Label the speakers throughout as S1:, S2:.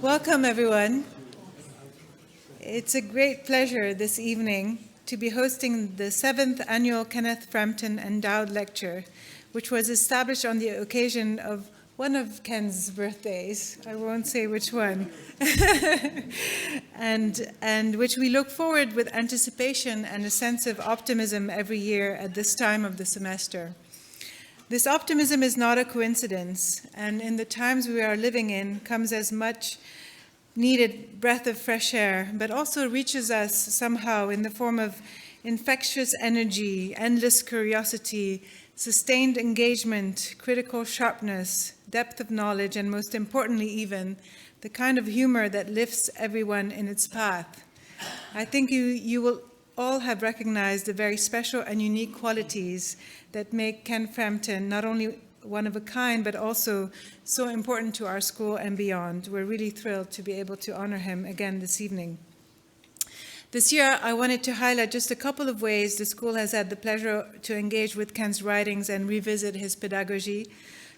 S1: Welcome, everyone. It's a great pleasure this evening to be hosting the 7th Annual Kenneth Frampton Endowed Lecture, which was established on the occasion of one of Ken's birthdays. I won't say which one. and which we look forward with anticipation and a sense of optimism every year at this time of the semester. This optimism is not a coincidence, and in the times we are living in comes as much needed breath of fresh air, but also reaches us somehow in the form of infectious energy, endless curiosity, sustained engagement, critical sharpness, depth of knowledge, and most importantly even, the kind of humor that lifts everyone in its path. I think you will all have recognized the very special and unique qualities that make Ken Frampton not only one of a kind, but also so important to our school and beyond. We're really thrilled to be able to honor him again this evening. This year, I wanted to highlight just a couple of ways the school has had the pleasure to engage with Ken's writings and revisit his pedagogy.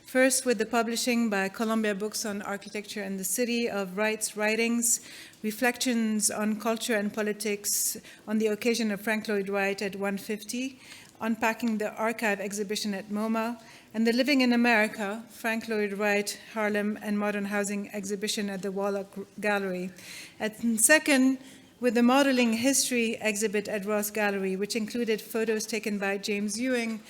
S1: First, with the publishing by Columbia Books on Architecture and the City of Wright's writings, Reflections on Culture and Politics on the occasion of Frank Lloyd Wright at 150, Unpacking the Archive exhibition at MoMA, and the Living in America, Frank Lloyd Wright, Harlem, and Modern Housing exhibition at the Wallach Gallery. And second, with the Modeling History exhibit at Ross Gallery, which included photos taken by James Ewing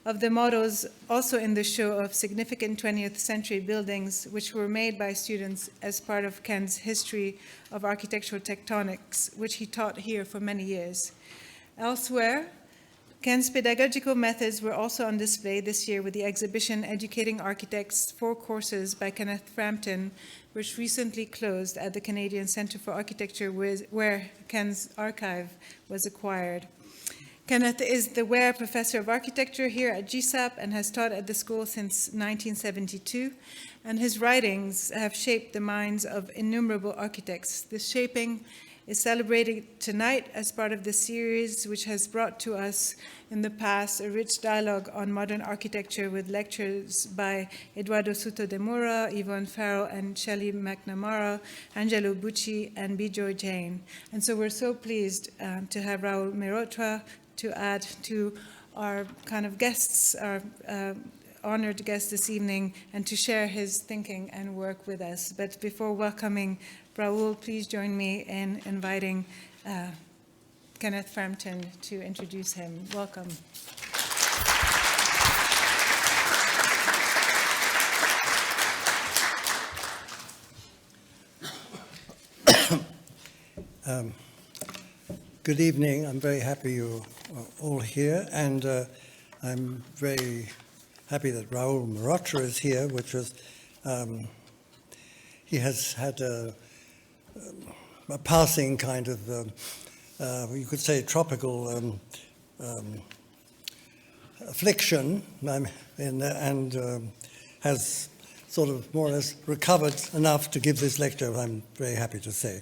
S1: of the models also in the show of significant 20th century buildings, which were made by students as part of Ken's History of Architectural Tectonics, which he taught here for many years. Elsewhere, Ken's pedagogical methods were also on display this year with the exhibition Educating Architects, 4 Courses by Kenneth Frampton, which recently closed at the Canadian Centre for Architecture, where Ken's archive was acquired. Kenneth is the Ware Professor of Architecture here at GSAPP and has taught at the school since 1972, and his writings have shaped the minds of innumerable architects. This shaping is celebrated tonight as part of the series, which has brought to us in the past a rich dialogue on modern architecture with lectures by Eduardo Souto de Moura, Yvonne Farrell, and Shelley McNamara, Angelo Bucci, and Bijoy Jain. And so we're so pleased to have Rahul Mehrotra to add to our kind of guests, our honored guest this evening, and to share his thinking and work with us. But before welcoming Rahul, please join me in inviting Kenneth Frampton to introduce him. Welcome.
S2: Good evening. I'm very happy you're all here, and I'm very happy that Rahul Mehrotra is here, which was, he has had a passing kind of, you could say, tropical affliction, and has sort of more or less recovered enough to give this lecture, I'm very happy to say.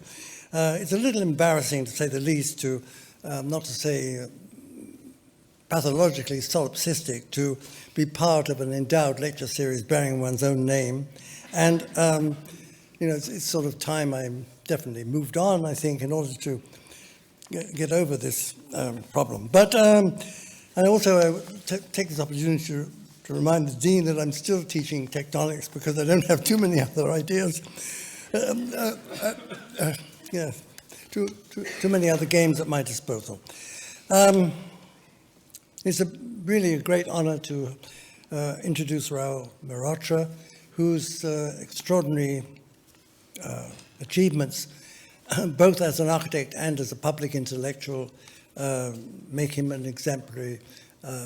S2: It's a little embarrassing, to say the least, to not to say pathologically solipsistic, to be part of an endowed lecture series bearing one's own name. And, you know, it's sort of time I definitely moved on, I think, in order to get over this problem. But I also take this opportunity to remind the Dean that I'm still teaching tectonics because I don't have too many other ideas. Yeah, too many other games at my disposal. It's really a great honor to introduce Rahul Mehrotra, whose extraordinary achievements, both as an architect and as a public intellectual, make him an exemplary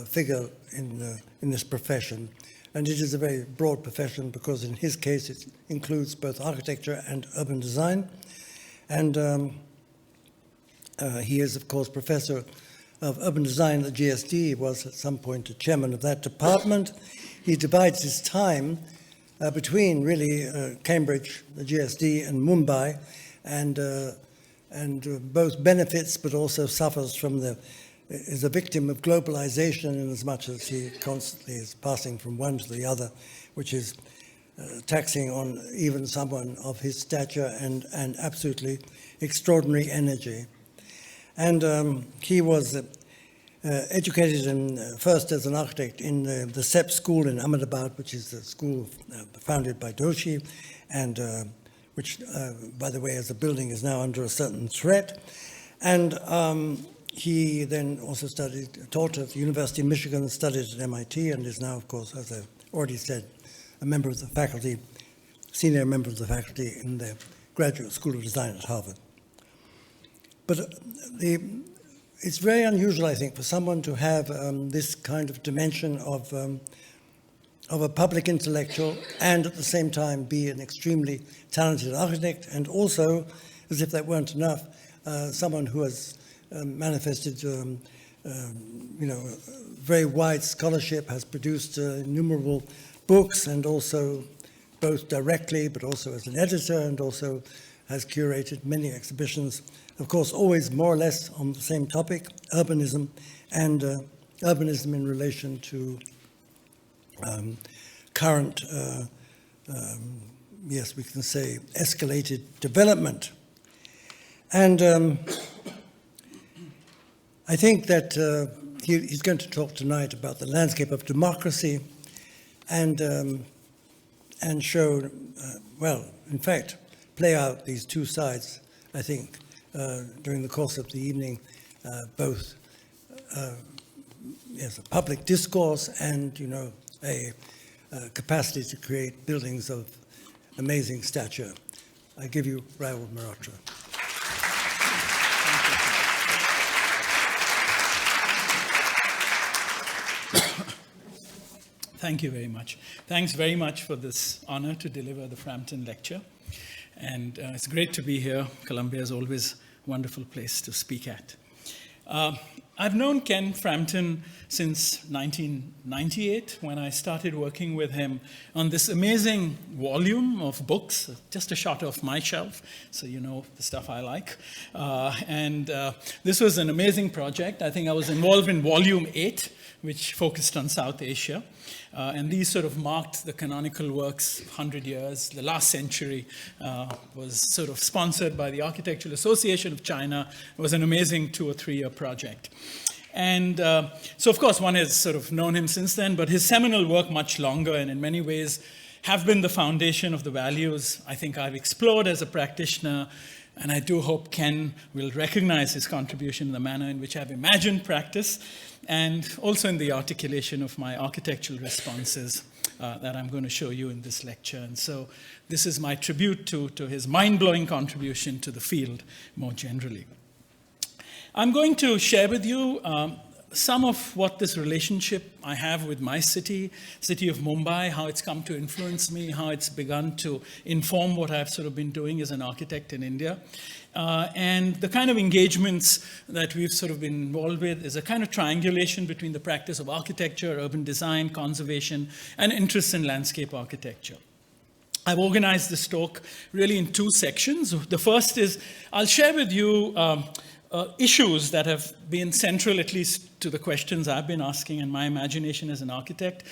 S2: figure in this profession. And it is a very broad profession because in his case it includes both architecture and urban design. And he is, of course, professor of urban design at the GSD. He was at some point a chairman of that department. He divides his time between really Cambridge, the GSD, and Mumbai, and both benefits but also suffers from is a victim of globalization in as much as he constantly is passing from one to the other, which is taxing on even someone of his stature and absolutely extraordinary energy. And he was educated first as an architect in the GSAPP school in Ahmedabad, which is the school founded by Doshi, and which, by the way, as a building is now under a certain threat. And he then also taught at the University of Michigan, studied at MIT, and is now, of course, as I've already said, a member of the faculty, senior member of the faculty in the Graduate School of Design at Harvard. But it's very unusual, I think, for someone to have this kind of dimension of a public intellectual and at the same time be an extremely talented architect, and also, as if that weren't enough, someone who has manifested very wide scholarship, has produced innumerable books, and also both directly but also as an editor, and also has curated many exhibitions, of course always more or less on the same topic, urbanism, and urbanism in relation to current, yes, we can say, escalated development. And I think that he's going to talk tonight about the landscape of democracy and show, well, in fact, play out these two sides, I think, during the course of the evening, both as a public discourse and, a capacity to create buildings of amazing stature. I give you Rahul Mehrotra.
S3: Thank you very much. Thanks very much for this honor to deliver the Frampton Lecture. And it's great to be here. Columbia is always a wonderful place to speak at. I've known Ken Frampton since 1998, when I started working with him on this amazing volume of books, just a shot off my shelf, so you know the stuff I like. This was an amazing project. I think I was involved in volume 8, which focused on South Asia. And these sort of marked the canonical works, 100 years. The last century was sort of sponsored by the Architectural Association of China. It was an amazing 2 or 3 year project. And so, of course, one has sort of known him since then, but his seminal work much longer, and in many ways have been the foundation of the values I think I've explored as a practitioner. And I do hope Ken will recognize his contribution in the manner in which I've imagined practice, and also in the articulation of my architectural responses that I'm going to show you in this lecture. And so this is my tribute to his mind-blowing contribution to the field more generally. I'm going to share with you some of what this relationship I have with my city of Mumbai, how it's come to influence me, how it's begun to inform what I've sort of been doing as an architect in India. And the kind of engagements that we've sort of been involved with is a kind of triangulation between the practice of architecture, urban design, conservation, and interests in landscape architecture. I've organized this talk really in 2 sections. The first is I'll share with you issues that have been central, at least to the questions I've been asking in my imagination as an architect,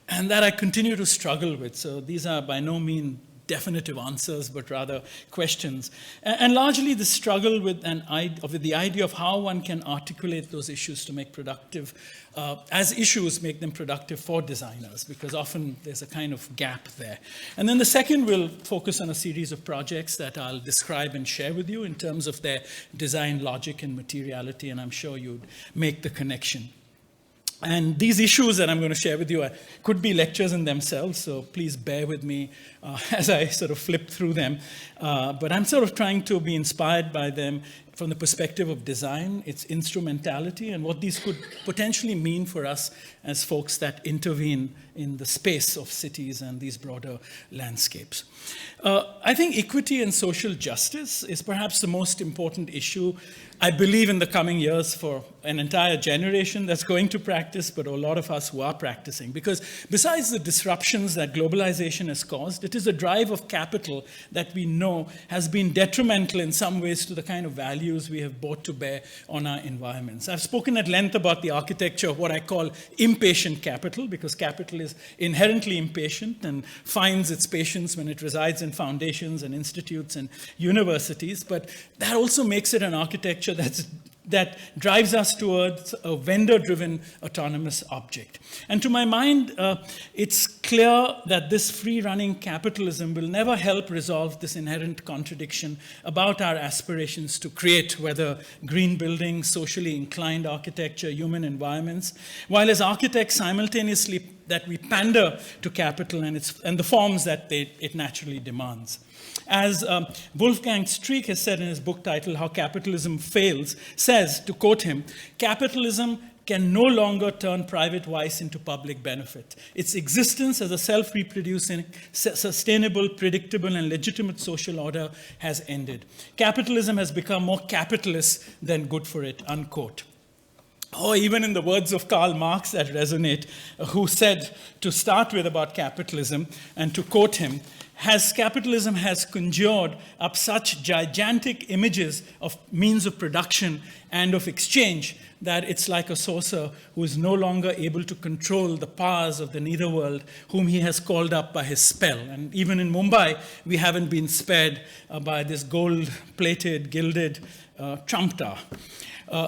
S3: and that I continue to struggle with. So these are by no means definitive answers, but rather questions. And largely the struggle with the idea of how one can articulate those issues to make productive, as issues make them productive for designers, because often there's a kind of gap there. And then the second will focus on a series of projects that I'll describe and share with you in terms of their design logic and materiality, and I'm sure you'd make the connection. And these issues that I'm going to share with you could be lectures in themselves, so please bear with me as I sort of flip through them. But I'm sort of trying to be inspired by them from the perspective of design, its instrumentality, and what these could potentially mean for us as folks that intervene in the space of cities and these broader landscapes. I think equity and social justice is perhaps the most important issue, I believe, in the coming years for an entire generation that's going to practice, but a lot of us who are practicing. Because besides the disruptions that globalization has caused, it is a drive of capital that we know has been detrimental in some ways to the kind of values values we have brought to bear on our environments. I've spoken at length about the architecture of what I call impatient capital, because capital is inherently impatient and finds its patience when it resides in foundations and institutes and universities. But that also makes it an architecture that drives us towards a vendor-driven autonomous object. And to my mind, it's clear that this free-running capitalism will never help resolve this inherent contradiction about our aspirations to create, whether green buildings, socially inclined architecture, human environments, while as architects simultaneously that we pander to capital and the forms that it naturally demands. As Wolfgang Streeck has said in his book titled How Capitalism Fails, says, to quote him, "Capitalism can no longer turn private vice into public benefit. Its existence as a self-reproducing, sustainable, predictable, and legitimate social order has ended. Capitalism has become more capitalist than good for it," unquote. Or even in the words of Karl Marx that resonate, who said, to start with about capitalism, and to quote him, capitalism has conjured up such gigantic images of means of production and of exchange that it's like a sorcerer who is no longer able to control the powers of the netherworld, whom he has called up by his spell. And even in Mumbai, we haven't been spared by this gold-plated, gilded Trump Tower.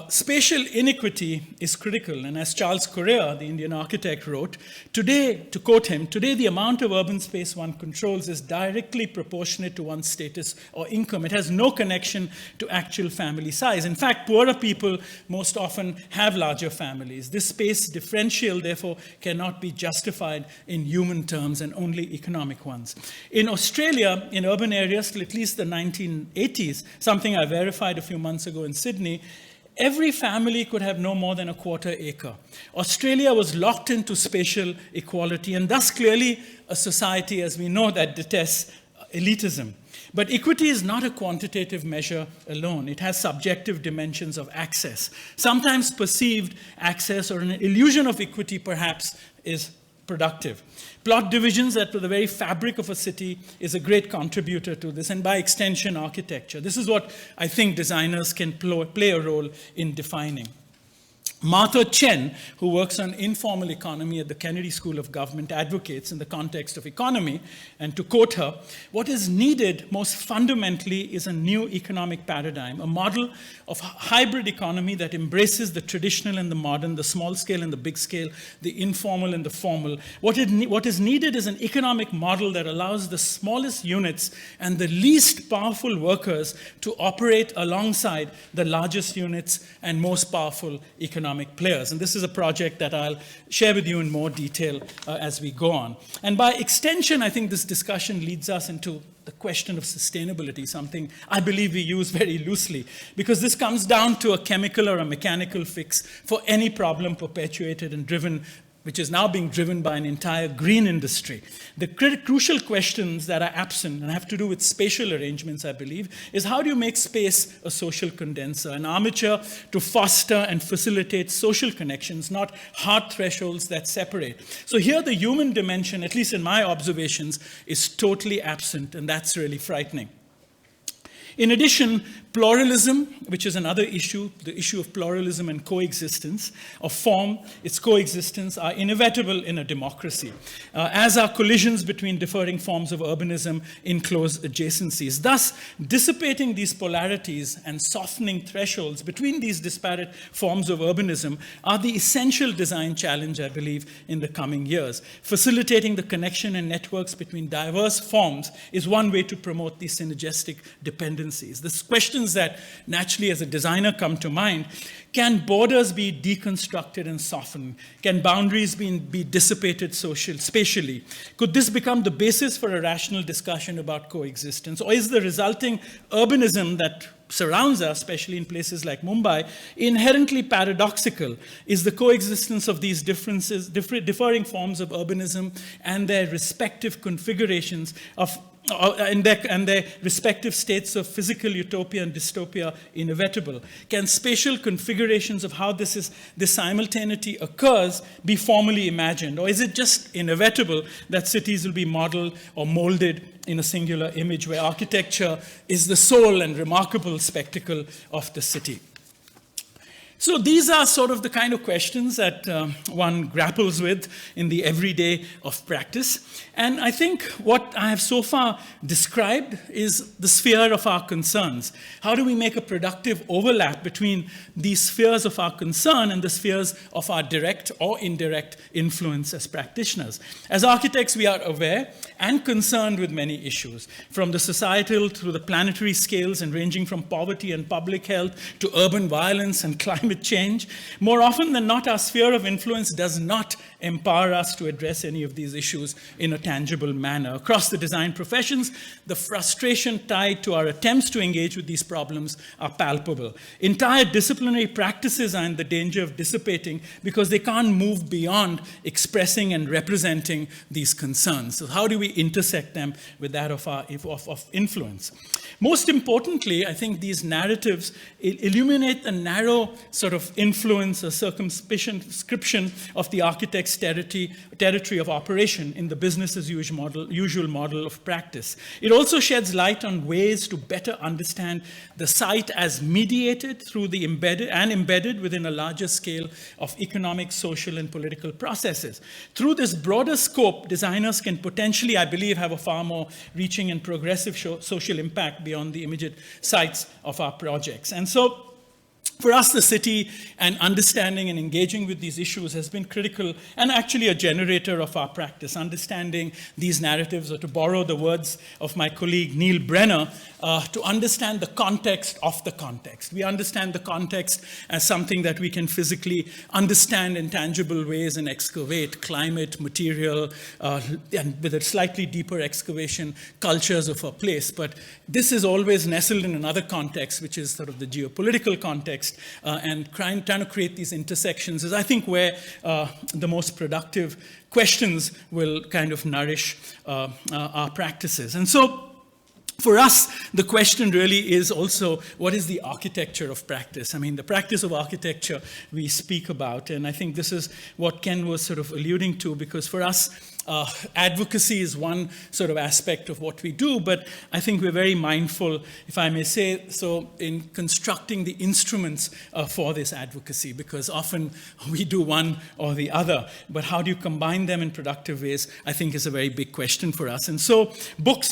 S3: Spatial inequity is critical, and as Charles Correa, the Indian architect, wrote, today, to quote him, "Today the amount of urban space one controls is directly proportionate to one's status or income. It has no connection to actual family size. In fact, poorer people most often have larger families. This space differential, therefore, cannot be justified in human terms and only economic ones." In Australia, in urban areas till at least the 1980s, something I verified a few months ago in Sydney, every family could have no more than a quarter acre. Australia was locked into spatial equality, and thus clearly a society, as we know, that detests elitism. But equity is not a quantitative measure alone. It has subjective dimensions of access. Sometimes perceived access or an illusion of equity, perhaps, is productive. Plot divisions that were the very fabric of a city is a great contributor to this, and by extension, architecture. This is what I think designers can play a role in defining. Martha Chen, who works on informal economy at the Kennedy School of Government, advocates in the context of economy, and to quote her, "What is needed most fundamentally is a new economic paradigm, a model of hybrid economy that embraces the traditional and the modern, the small scale and the big scale, the informal and the formal. What is needed is an economic model that allows the smallest units and the least powerful workers to operate alongside the largest units and most powerful economic players." And this is a project that I'll share with you in more detail as we go on. And by extension, I think this discussion leads us into the question of sustainability, something I believe we use very loosely, because this comes down to a chemical or a mechanical fix for any problem perpetuated and driven, which is now being driven by an entire green industry. The crucial questions that are absent and have to do with spatial arrangements, I believe, is how do you make space a social condenser, an armature to foster and facilitate social connections, not hard thresholds that separate. So here the human dimension, at least in my observations, is totally absent, and that's really frightening. In addition, pluralism, which is another issue, the issue of pluralism and coexistence, of form, its coexistence, are inevitable in a democracy, as are collisions between differing forms of urbanism in close adjacencies. Thus, dissipating these polarities and softening thresholds between these disparate forms of urbanism are the essential design challenge, I believe, in the coming years. Facilitating the connection and networks between diverse forms is one way to promote these synergistic dependencies. The questions that naturally as a designer come to mind: can borders be deconstructed and softened? Can boundaries be dissipated spatially? Could this become the basis for a rational discussion about coexistence? Or is the resulting urbanism that surrounds us, especially in places like Mumbai, inherently paradoxical? Is the coexistence of these differing forms of urbanism and their respective configurations of and their respective states of physical utopia and dystopia inevitable? Can spatial configurations of how this simultaneity occurs be formally imagined? Or is it just inevitable that cities will be modeled or molded in a singular image where architecture is the sole and remarkable spectacle of the city? So these are sort of the kind of questions that one grapples with in the everyday of practice. And I think what I have so far described is the sphere of our concerns. How do we make a productive overlap between these spheres of our concern and the spheres of our direct or indirect influence as practitioners? As architects, we are aware and concerned with many issues, from the societal to the planetary scales and ranging from poverty and public health to urban violence and climate change. More often than not, our sphere of influence does not empower us to address any of these issues in a tangible manner. Across the design professions, the frustration tied to our attempts to engage with these problems are palpable. Entire disciplinary practices are in the danger of dissipating because they can't move beyond expressing and representing these concerns. So how do we intersect them with that of influence? Most importantly, I think these narratives illuminate the narrow sort of influence or circumscription of the architect's territory of operation in the business as usual model of practice. It also sheds light on ways to better understand the site as mediated through the embedded within a larger scale of economic, social, and political processes. Through this broader scope, designers can potentially, I believe, have a far more reaching and progressive social impact beyond the immediate sites of our projects. And so, for us, the city and understanding and engaging with these issues has been critical and actually a generator of our practice. Understanding these narratives, or to borrow the words of my colleague Neil Brenner, to understand the context of the context. We understand the context as something that we can physically understand in tangible ways and excavate: climate, material, and with a slightly deeper excavation, cultures of a place. But this is always nestled in another context, which is sort of the geopolitical context. And trying to create these intersections is, I think, where the most productive questions will kind of nourish our practices. And so, for us, the question really is also, what is the architecture of practice? I mean, the practice of architecture we speak about, and I think this is what Ken was sort of alluding to, because for us, advocacy is one sort of aspect of what we do, but I think we're very mindful, if I may say so, in constructing the instruments for this advocacy, because often we do one or the other, but how do you combine them in productive ways, I think is a very big question for us. And so books,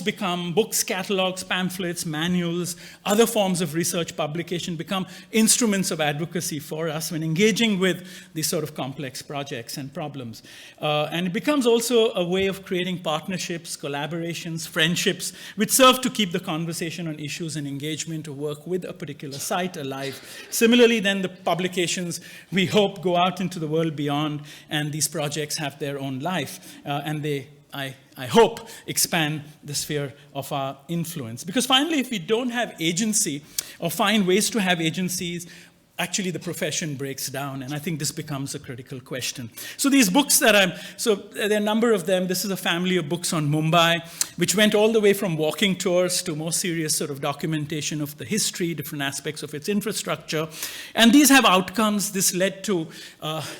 S3: catalogs, pamphlets, manuals, other forms of research publication become instruments of advocacy for us when engaging with these sort of complex projects and problems. And it becomes also a way of creating partnerships, collaborations, friendships, which serve to keep the conversation on issues and engagement or work with a particular site alive. Similarly, then the publications, we hope, go out into the world beyond, and these projects have their own life, and they, I hope, expand the sphere of our influence. Because finally, if we don't have agency or find ways to have agencies, actually the profession breaks down, and I think this becomes a critical question. So these books that there are a number of them. This is a family of books on Mumbai, which went all the way from walking tours to more serious sort of documentation of the history, different aspects of its infrastructure. And these have outcomes. This led to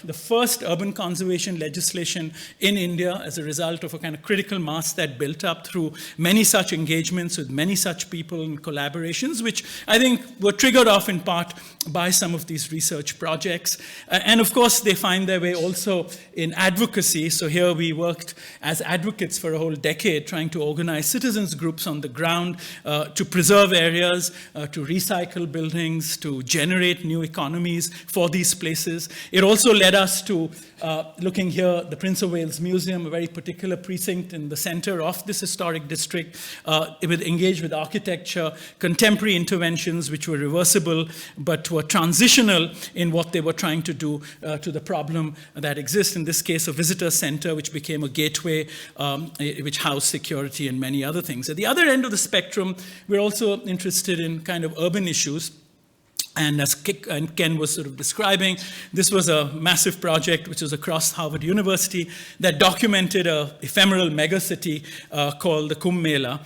S3: the first urban conservation legislation in India as a result of a kind of critical mass that built up through many such engagements with many such people and collaborations, which I think were triggered off in part by some of these research projects. And of course, they find their way also in advocacy. So here we worked as advocates for a whole decade, trying to organize citizens groups on the ground to preserve areas, to recycle buildings, to generate new economies for these places. It also led us to looking here, the Prince of Wales Museum, a very particular precinct in the center of this historic district. It would engage with architecture, contemporary interventions which were reversible, but were transitional in what they were trying to do to the problem that exists. In this case, a visitor center, which became a gateway, which housed security and many other things. At the other end of the spectrum, we're also interested in kind of urban issues. And as Ken was sort of describing, this was a massive project which was across Harvard University that documented an ephemeral megacity called the Kumbh Mela,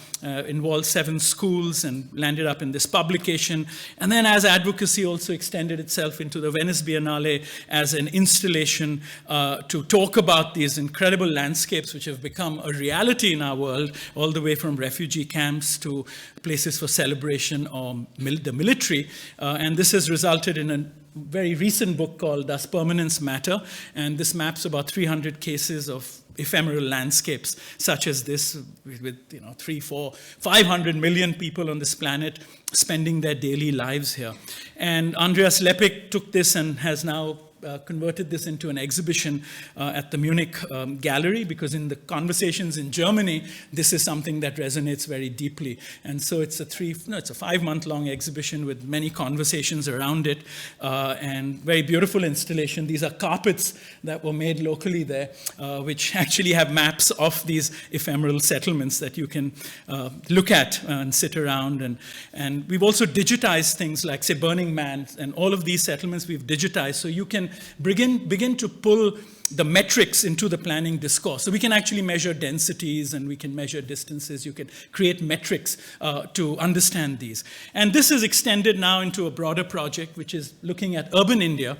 S3: involved 7 schools and landed up in this publication. And then as advocacy also extended itself into the Venice Biennale as an installation to talk about these incredible landscapes which have become a reality in our world, all the way from refugee camps to places for celebration or the military. And this has resulted in a very recent book called Does Permanence Matter? And this maps about 300 cases of ephemeral landscapes such as this, with 3, 4, 500 million people on this planet spending their daily lives here. And Andreas Lepik took this and has now converted this into an exhibition at the Munich gallery, because in the conversations in Germany, this is something that resonates very deeply. And so it's a 5-month-long exhibition with many conversations around it, and very beautiful installation. These are carpets that were made locally there, which actually have maps of these ephemeral settlements that you can look at and sit around. And we've also digitized things like, say, Burning Man, and all of these settlements we've digitized, so you can begin to pull the metrics into the planning discourse. So we can actually measure densities and we can measure distances. You can create metrics to understand these. And this is extended now into a broader project, which is looking at urban India.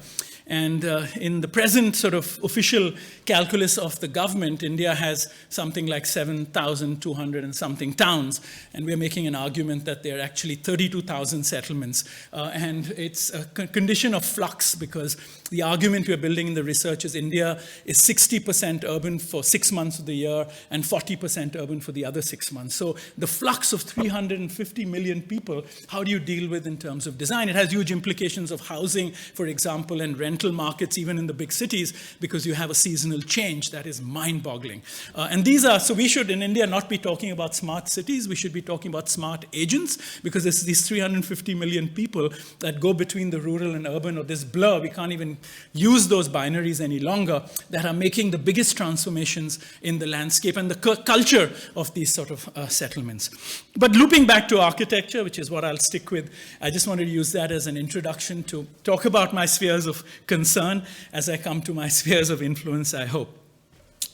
S3: And in the present sort of official calculus of the government, India has something like 7,200 and something towns. And we're making an argument that there are actually 32,000 settlements. And it's a condition of flux, because the argument we're building in the research is India is 60% urban for 6 months of the year and 40% urban for the other 6 months. So the flux of 350 million people, how do you deal with in terms of design? It has huge implications of housing, for example, and rental markets, even in the big cities, because you have a seasonal change that is mind-boggling. And these are, so we should in India not be talking about smart cities, we should be talking about smart agents, because it's these 350 million people that go between the rural and urban, or this blur, we can't even use those binaries any longer, that are making the biggest transformations in the landscape and the culture of these sort of settlements. But looping back to architecture, which is what I'll stick with, I just wanted to use that as an introduction to talk about my spheres of concern as I come to my spheres of influence, I hope.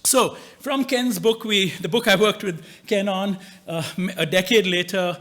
S3: So, from Ken's book, the book I worked with Ken on, a decade later,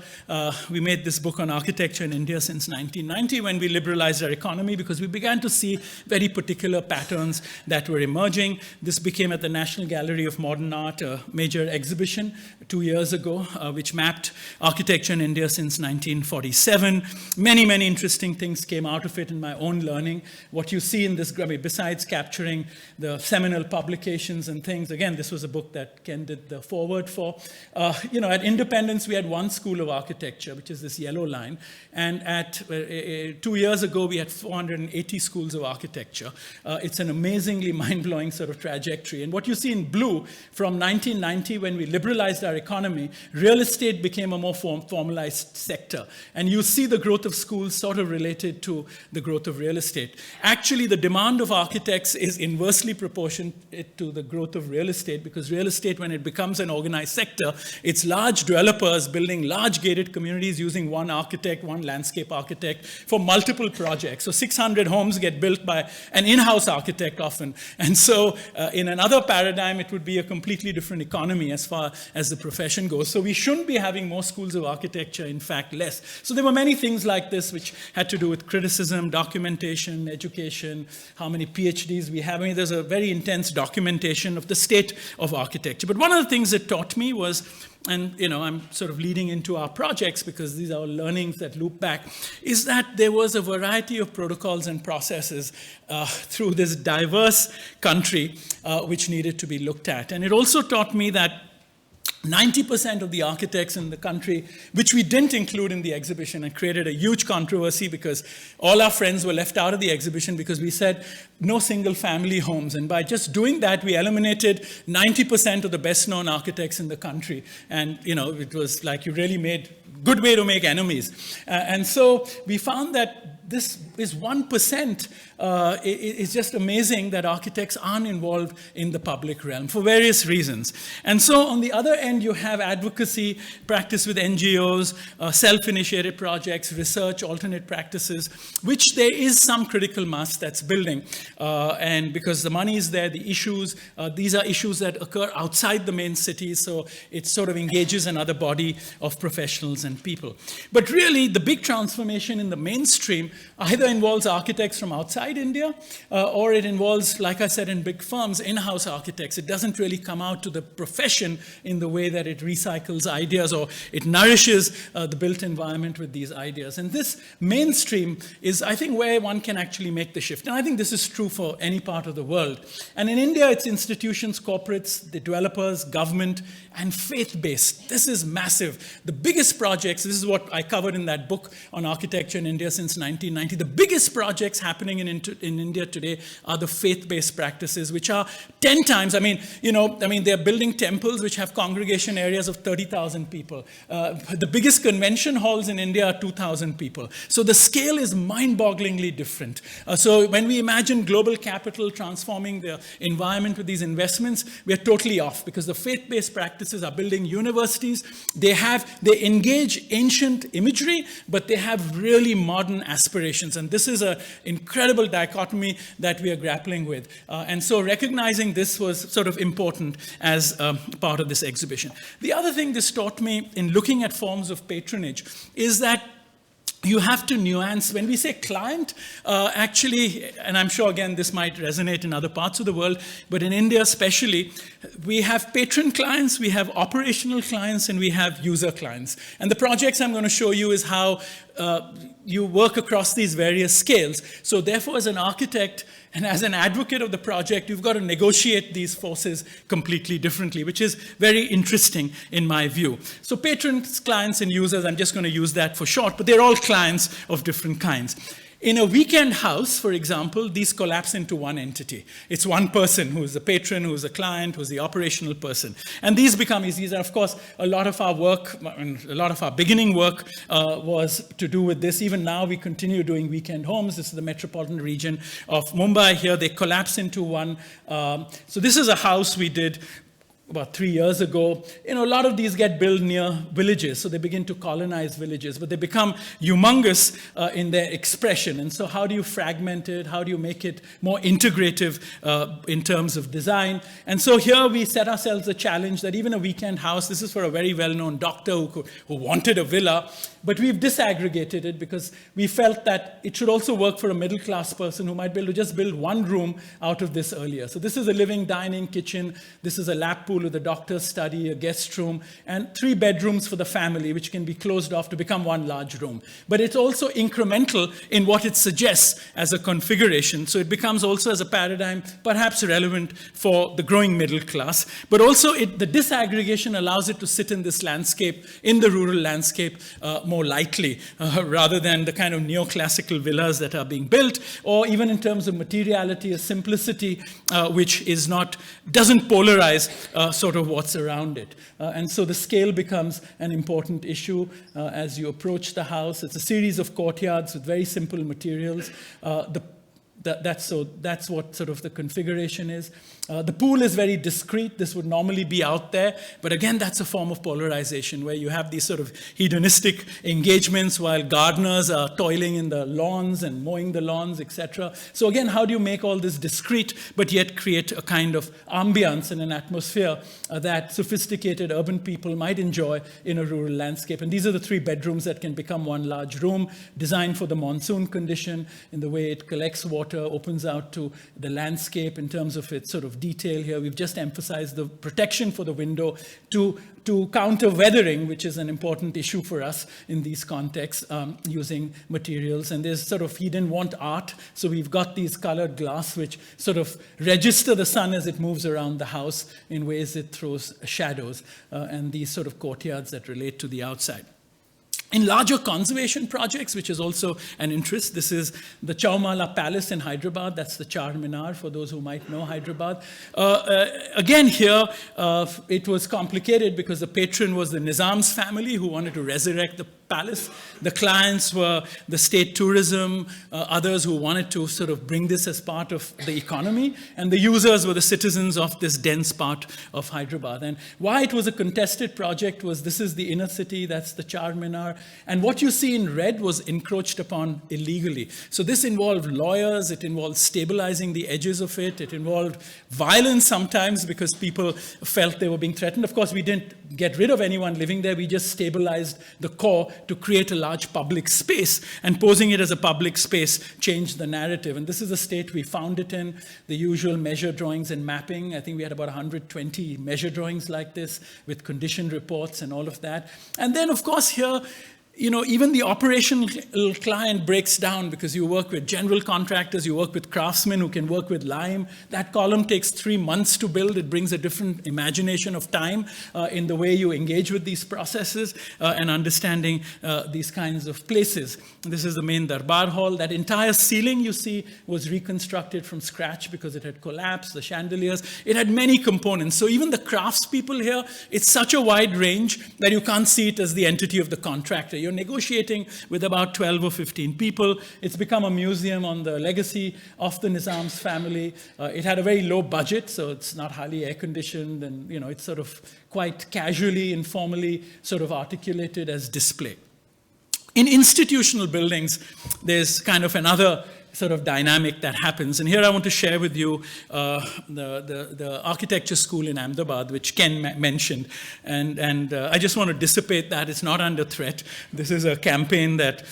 S3: we made this book on architecture in India since 1990, when we liberalized our economy, because we began to see very particular patterns that were emerging. This became, at the National Gallery of Modern Art, a major exhibition 2 years ago, which mapped architecture in India since 1947. Many, many interesting things came out of it in my own learning. What you see in this, besides capturing the seminal publications and things, again, this was a book that Ken did the foreword for. At Independence, we had one school of architecture, which is this yellow line. And at 2 years ago, we had 480 schools of architecture. It's an amazingly mind-blowing sort of trajectory. And what you see in blue, from 1990, when we liberalized our economy, real estate became a more formalized sector. And you see the growth of schools sort of related to the growth of real estate. Actually, the demand of architects is inversely proportional to the growth of real estate, because real estate, when it becomes an organized sector, it's large developers building large gated communities using one architect, one landscape architect for multiple projects. So 600 homes get built by an in-house architect often. And so in another paradigm, it would be a completely different economy as far as the profession goes. So we shouldn't be having more schools of architecture, in fact, less. So there were many things like this which had to do with criticism, documentation, education, how many PhDs we have. I mean, there's a very intense documentation of the state of architecture. But one of the things it taught me was, and I'm sort of leading into our projects because these are all learnings that loop back, is that there was a variety of protocols and processes through this diverse country which needed to be looked at. And it also taught me that 90% of the architects in the country, which we didn't include in the exhibition, and created a huge controversy because all our friends were left out of the exhibition because we said no single family homes. And by just doing that, we eliminated 90% of the best known architects in the country. And, it was like you really made good way to make enemies. And so we found that this is 1%. It's just amazing that architects aren't involved in the public realm for various reasons. And so on the other end, you have advocacy, practice with NGOs, self-initiated projects, research, alternate practices, which there is some critical mass that's building. And because the money is there, the issues, these are issues that occur outside the main cities, so it sort of engages another body of professionals and people. But really, the big transformation in the mainstream either involves architects from outside India, or it involves, like I said, in big firms, in-house architects. It doesn't really come out to the profession in the way that it recycles ideas or it nourishes the built environment with these ideas. And this mainstream is, I think, where one can actually make the shift. And I think this is true for any part of the world. And in India, it's institutions, corporates, the developers, government, and faith-based. This is massive. The biggest projects, this is what I covered in that book on architecture in India since 1990. The biggest projects happening in India today are the faith-based practices, which are 10 times, they're building temples which have congregation areas of 30,000 people. The biggest convention halls in India are 2,000 people. So the scale is mind-bogglingly different. So when we imagine global capital transforming the environment with these investments, we're totally off, because the faith-based practices are building universities. They engage ancient imagery, but they have really modern aspirations. And this is an incredible dichotomy that we are grappling with. And so recognizing this was sort of important as part of this exhibition. The other thing this taught me in looking at forms of patronage is that you have to nuance. When we say client, actually, and I'm sure, again, this might resonate in other parts of the world, but in India especially, we have patron clients, we have operational clients, and we have user clients. And the projects I'm going to show you is how you work across these various scales. So therefore, as an architect and as an advocate of the project, you've got to negotiate these forces completely differently, which is very interesting in my view. So patrons, clients, and users, I'm just going to use that for short, but they're all clients of different kinds. In a weekend house, for example, these collapse into one entity. It's one person who's the patron, who's the client, who's the operational person. And these become easy. And of course, a lot of our work, a lot of our beginning work was to do with this. Even now, we continue doing weekend homes. This is the metropolitan region of Mumbai. Here, they collapse into one. So this is a house we did about 3 years ago. A lot of these get built near villages, so they begin to colonize villages, but they become humongous in their expression. And so how do you fragment it? How do you make it more integrative in terms of design? And so here we set ourselves a challenge that even a weekend house, this is for a very well-known doctor who wanted a villa, but we've disaggregated it because we felt that it should also work for a middle-class person who might be able to just build one room out of this earlier. So this is a living, dining, kitchen. This is a lap pool with a doctor's study, a guest room, and 3 bedrooms for the family, which can be closed off to become one large room. But it's also incremental in what it suggests as a configuration. So it becomes also as a paradigm perhaps relevant for the growing middle class. But also the disaggregation allows it to sit in this landscape, in the rural landscape, more lightly, rather than the kind of neoclassical villas that are being built, or even in terms of materiality, a simplicity which doesn't polarize sort of what's around it. And so the scale becomes an important issue as you approach the house. It's a series of courtyards with very simple materials. That's what sort of the configuration is. The pool is very discreet. This would normally be out there. But again, that's a form of polarization where you have these sort of hedonistic engagements while gardeners are toiling in the lawns and mowing the lawns, etc. So again, how do you make all this discreet but yet create a kind of ambience and an atmosphere that sophisticated urban people might enjoy in a rural landscape? And these are the 3 bedrooms that can become one large room, designed for the monsoon condition in the way it collects water, opens out to the landscape in terms of its sort of detail here. We've just emphasized the protection for the window to counter weathering, which is an important issue for us in these contexts, using materials. And he didn't want art, so we've got these colored glass which sort of register the sun as it moves around the house in ways it throws shadows, and these sort of courtyards that relate to the outside. In larger conservation projects, which is also an interest, this is the Chaumala Palace in Hyderabad. That's the Char Minar, for those who might know Hyderabad. Again here, it was complicated because the patron was the Nizam's family who wanted to resurrect the palace. The clients were the state tourism, others who wanted to sort of bring this as part of the economy, and the users were the citizens of this dense part of Hyderabad. And why it was a contested project was this is the inner city, that's the Char Minar, and what you see in red was encroached upon illegally. So this involved lawyers, it involved stabilizing the edges of it, it involved violence sometimes because people felt they were being threatened. Of course, we didn't get rid of anyone living there, we just stabilized the core to create a large public space, and posing it as a public space changed the narrative. And this is the state we found it in, the usual measure drawings and mapping. I think we had about 120 measure drawings like this with condition reports and all of that. And then, of course, here, you know, even the operational client breaks down because you work with general contractors, you work with craftsmen who can work with lime. That column takes 3 months to build. It brings a different imagination of time in the way you engage with these processes and understanding these kinds of places. This is the main Darbar Hall. That entire ceiling you see was reconstructed from scratch because it had collapsed, the chandeliers. It had many components. So even the craftspeople here, it's such a wide range that you can't see it as the entity of the contractor. You're negotiating with about 12 or 15 people. It's become a museum on the legacy of the Nizam's family. It had a very low budget, so it's not highly air-conditioned, and you know, it's sort of quite casually, informally sort of articulated as display. In institutional buildings, there's kind of another sort of dynamic that happens. And here I want to share with you the architecture school in Ahmedabad, which Ken mentioned. And I just want to dissipate that. It's not under threat. This is a campaign that,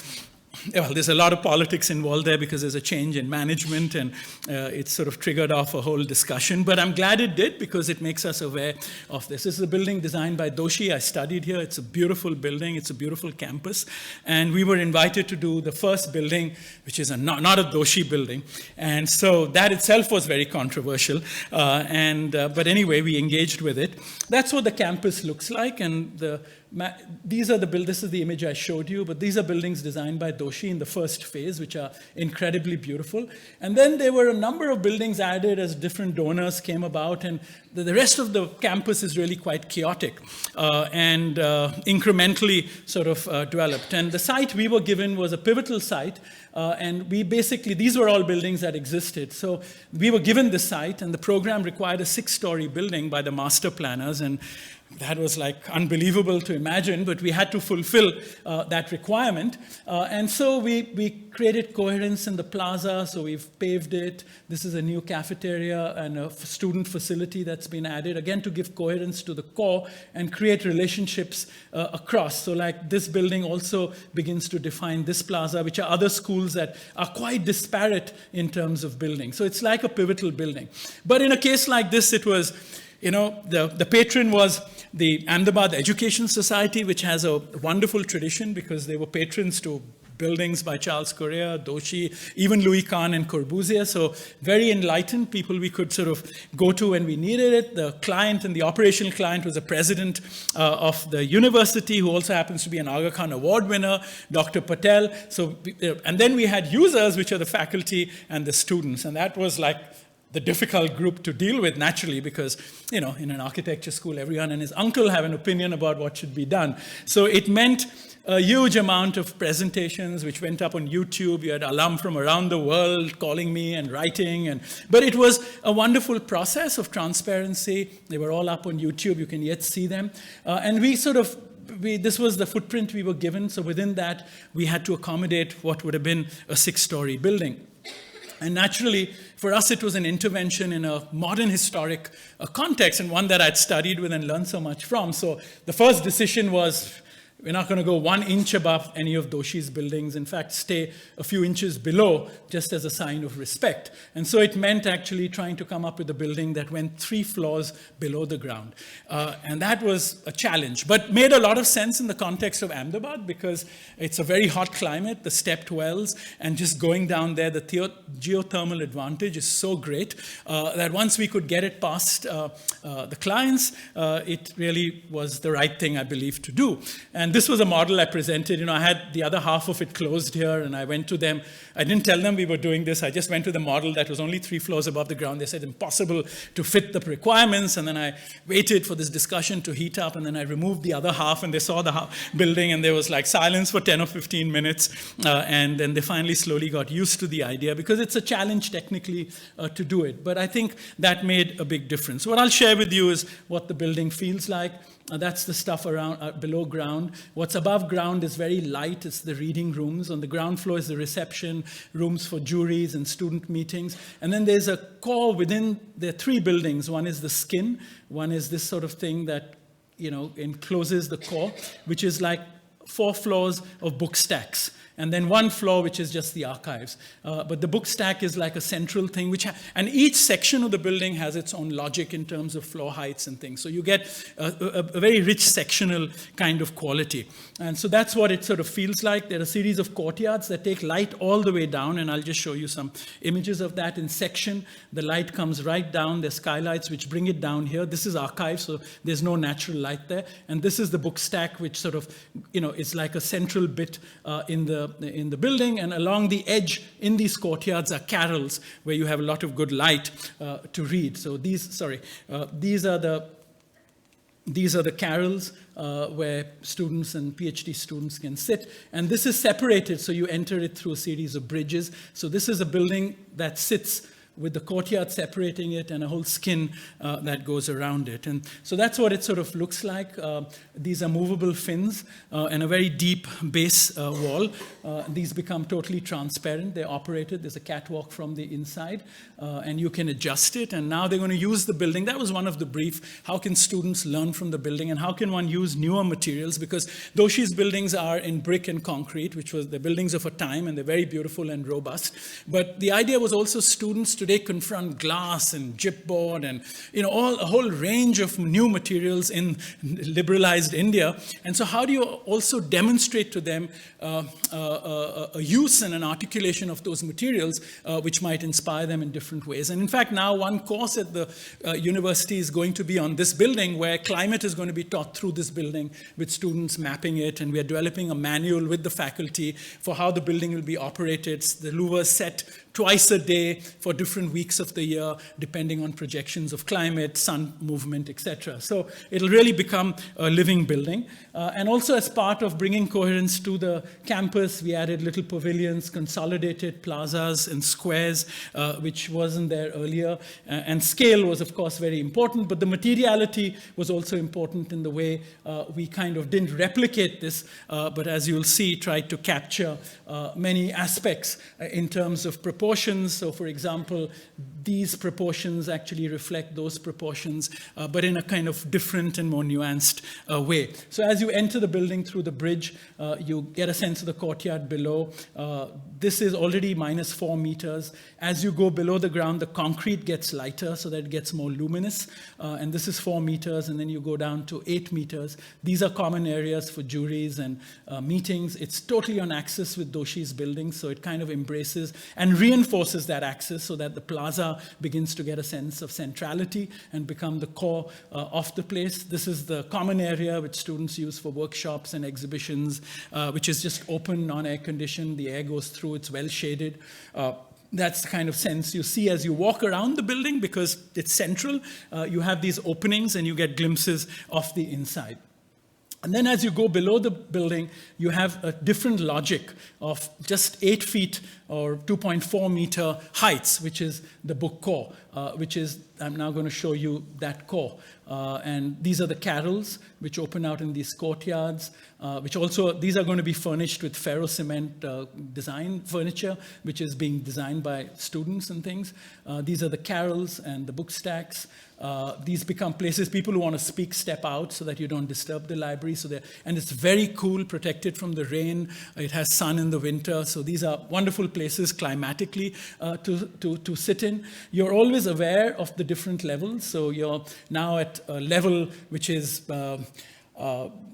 S3: well, there's a lot of politics involved there because there's a change in management, and it's sort of triggered off a whole discussion. But I'm glad it did because it makes us aware of this. This is a building designed by Doshi. I studied here. It's a beautiful building. It's a beautiful campus. And we were invited to do the first building, which is not a Doshi building. And so that itself was very controversial. But anyway, we engaged with it. That's what the campus looks like. And this is the image I showed you, but these are buildings designed by Doshi in the first phase, which are incredibly beautiful. And then there were a number of buildings added as different donors came about, and the rest of the campus is really quite chaotic and incrementally sort of developed. And the site we were given was a pivotal site, and these were all buildings that existed. So we were given the site, and the program required a 6-story building by the master planners, and that was like unbelievable to imagine, but we had to fulfill that requirement. And so we created coherence in the plaza, so we've paved it. This is a new cafeteria and a student facility that's been added, again, to give coherence to the core and create relationships across. So like this building also begins to define this plaza, which are other schools that are quite disparate in terms of building. So it's like a pivotal building. But in a case like this, it was, you know, the patron was the Ahmedabad Education Society, which has a wonderful tradition because they were patrons to buildings by Charles Correa, Doshi, even Louis Kahn and Corbusier. So very enlightened people we could sort of go to when we needed it. The client and the operational client was the president of the university, who also happens to be an Aga Khan Award winner, Dr. Patel. So, and then we had users, which are the faculty and the students. And that was like the difficult group to deal with, naturally, because, you know, in an architecture school, everyone and his uncle have an opinion about what should be done. So it meant a huge amount of presentations which went up on YouTube. You had alum from around the world calling me and writing. But it was a wonderful process of transparency. They were all up on YouTube. You can yet see them. And this was the footprint we were given. So within that, we had to accommodate what would have been a 6-story building. And naturally, for us, it was an intervention in a modern historic context, and one that I'd studied with and learned so much from. So the first decision was, we're not going to go 1 inch above any of Doshi's buildings. In fact, stay a few inches below, just as a sign of respect. And so it meant actually trying to come up with a building that went 3 floors below the ground. And that was a challenge, but made a lot of sense in the context of Ahmedabad because it's a very hot climate, the stepped wells, and just going down there, the geothermal advantage is so great that once we could get it past the clients, it really was the right thing, I believe, to do. And And this was a model I presented. I had the other half of it closed here, and I went to them. I didn't tell them we were doing this. I just went to the model that was only 3 floors above the ground. They said impossible to fit the requirements, and then I waited for this discussion to heat up, and then I removed the other half, and they saw the building, and there was like silence for 10 or 15 minutes, and then they finally slowly got used to the idea, because it's a challenge technically to do it. But I think that made a big difference. What I'll share with you is what the building feels like. That's the stuff around below ground. What's above ground is very light. It's the reading rooms. On the ground floor is the reception rooms for juries and student meetings. And then there's a core within. There are 3 buildings. One is the skin. One is this sort of thing that encloses the core, which is like 4 floors of book stacks. And then 1 floor, which is just the archives. But the book stack is like a central thing, and each section of the building has its own logic in terms of floor heights and things. So you get a very rich sectional kind of quality. And so that's what it sort of feels like. There are a series of courtyards that take light all the way down, and I'll just show you some images of that. In section, the light comes right down. There's skylights which bring it down here. This is archives, so there's no natural light there. And this is the book stack, which sort of, is like a central bit in the building, and along the edge in these courtyards are carrels where you have a lot of good light to read. So these are the carrels where students and PhD students can sit. And this is separated, so you enter it through a series of bridges. So this is a building that sits with the courtyard separating it and a whole skin that goes around it. And so that's what it sort of looks like. These are movable fins and a very deep base wall. These become totally transparent. They're operated. There's a catwalk from the inside, and you can adjust it. And now they're going to use the building. That was one of the brief. How can students learn from the building, and how can one use newer materials? Because Doshi's buildings are in brick and concrete, which was the buildings of a time, and they're very beautiful and robust. But the idea was also students today confront glass and gypboard and a whole range of new materials in liberalized India. And so how do you also demonstrate to them a use and an articulation of those materials which might inspire them in different ways? And in fact, now one course at the university is going to be on this building, where climate is going to be taught through this building with students mapping it, and we are developing a manual with the faculty for how the building will be operated. The louvers set twice a day for different weeks of the year, depending on projections of climate, sun movement, etc. So it'll really become a living building. And also, as part of bringing coherence to the campus, we added little pavilions, consolidated plazas and squares, which wasn't there earlier. And scale was, of course, very important, but the materiality was also important in the way we kind of didn't replicate this, but as you'll see, tried to capture many aspects in terms of proportions. So, for example, these proportions actually reflect those proportions, but in a kind of different and more nuanced way. So as you enter the building through the bridge, you get a sense of the courtyard below. This is already -4 meters. As you go below the ground, the concrete gets lighter so that it gets more luminous. And this is 4 meters, and then you go down to 8 meters. These are common areas for juries and meetings. It's totally on axis with Doshi's building, so it kind of embraces and reinforces that axis so that the plaza begins to get a sense of centrality and become the core of the place. This is the common area which students use for workshops and exhibitions, which is just open, non-air conditioned. The air goes through, it's well shaded. That's the kind of sense you see as you walk around the building, because it's central. You have these openings and you get glimpses of the inside. And then as you go below the building, you have a different logic of just 8 feet or 2.4 meter heights, which is the book core, which is, I'm now going to show you that core. And these are the carrels, which open out in these courtyards, which also, these are going to be furnished with ferro cement design furniture, which is being designed by students and things. These are the carrels and the book stacks. These become places people who want to speak step out so that you don't disturb the library. And it's very cool, protected from the rain. It has sun in the winter. So these are wonderful places climatically to sit in. You're always aware of the different levels. So you're now at a level which is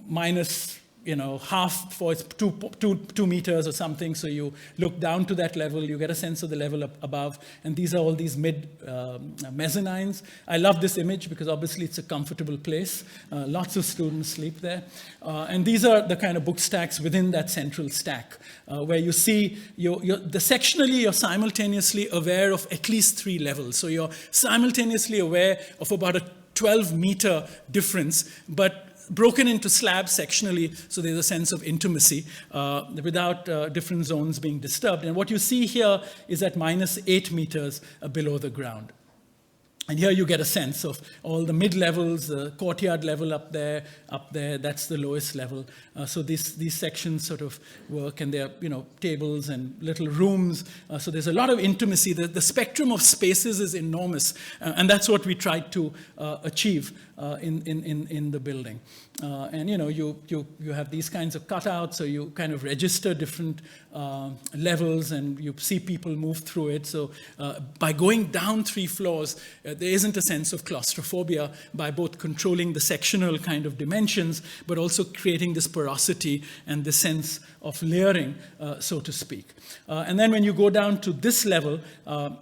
S3: minus half for it's 2 meters or something. So you look down to that level, you get a sense of the level up above. And these are all these mid mezzanines. I love this image because obviously it's a comfortable place. Lots of students sleep there. And these are the kind of book stacks within that central stack, where you see sectionally you're simultaneously aware of at least 3 levels. So you're simultaneously aware of about a 12-meter difference, but broken into slabs sectionally, so there's a sense of intimacy without different zones being disturbed. And what you see here is at -8 meters below the ground. And here you get a sense of all the mid-levels, the courtyard level up there, that's the lowest level. So these sections sort of work, and they're, tables and little rooms. So there's a lot of intimacy. The spectrum of spaces is enormous, and that's what we tried to achieve in the building. And you have these kinds of cutouts, so you kind of register different levels, and you see people move through it. So by going down 3 floors, there isn't a sense of claustrophobia by both controlling the sectional kind of dimensions, but also creating this porosity and the sense of layering, so to speak. And then when you go down to this level,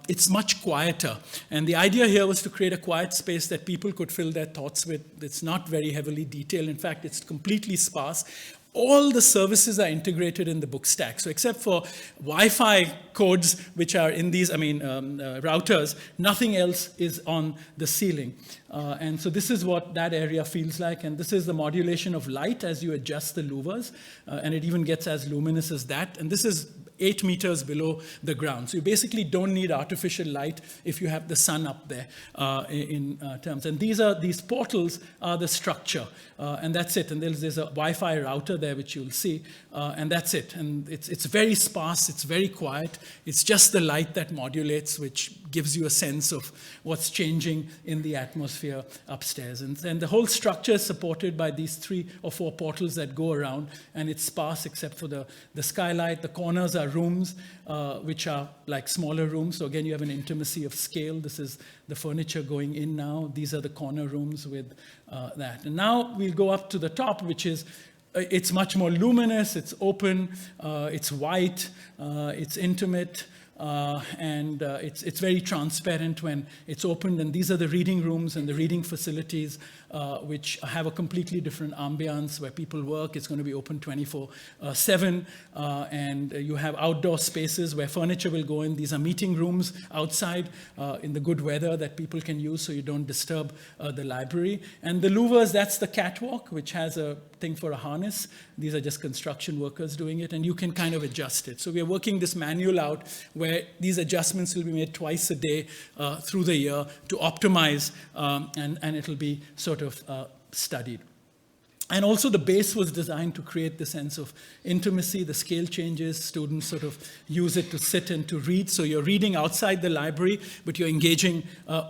S3: it's much quieter. And the idea here was to create a quiet space that people could fill their thoughts with. It's not very heavily detailed. In fact, it's completely sparse. All the services are integrated in the book stack. So except for Wi-Fi codes, which are in these, routers, nothing else is on the ceiling. And so this is what that area feels like. And this is the modulation of light as you adjust the louvers. And it even gets as luminous as that. And this is 8 meters below the ground. So you basically don't need artificial light if you have the sun up there in terms. And these portals are the structure. And that's it. And there's a Wi-Fi router there, which you'll see. And that's it. And it's very sparse. It's very quiet. It's just the light that modulates, which gives you a sense of what's changing in the atmosphere upstairs. And the whole structure is supported by these 3 or 4 portals that go around. And it's sparse except for the skylight. The corners are rooms, which are like smaller rooms. So again, you have an intimacy of scale. This is the furniture going in now. These are the corner rooms with that. And now we'll go up to the top, which is, it's much more luminous, it's open, it's white, it's intimate. And it's very transparent when it's opened. And these are the reading rooms and the reading facilities, which have a completely different ambiance where people work. It's going to be open 24/7. And you have outdoor spaces where furniture will go in. These are meeting rooms outside in the good weather that people can use so you don't disturb the library. And the louvers, that's the catwalk, which has a thing for a harness. These are just construction workers doing it, and you can kind of adjust it. So we are working this manual out where these adjustments will be made twice a day through the year to optimize, and it'll be sort of studied. And also the base was designed to create the sense of intimacy. The scale changes. Students sort of use it to sit and to read. So you're reading outside the library, but you're engaging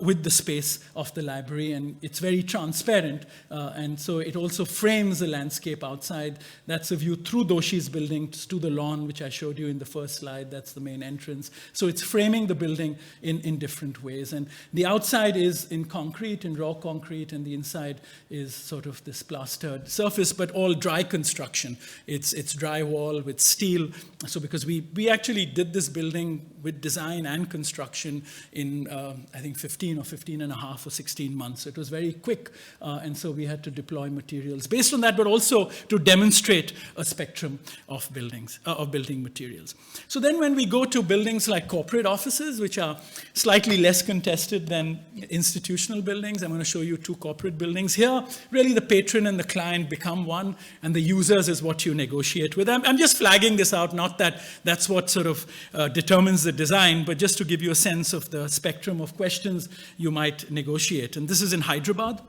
S3: with the space of the library. And it's very transparent. And so it also frames the landscape outside. That's a view through Doshi's building to the lawn, which I showed you in the first slide. That's the main entrance. So it's framing the building in different ways. And the outside is in concrete, in raw concrete, and the inside is sort of this plastered surface, but all dry construction. It's drywall with steel. So because we actually did this building with design and construction in, I think, 15 and a half or 16 months. So it was very quick. And so we had to deploy materials based on that, but also to demonstrate a spectrum of buildings, of building materials. So then when we go to buildings like corporate offices, which are slightly less contested than institutional buildings, I'm going to show you 2 corporate buildings. Here, really the patron and the client become one, and the users is what you negotiate with. I'm just flagging this out, not that that's what sort of determines the design, but just to give you a sense of the spectrum of questions you might negotiate. And this is in Hyderabad,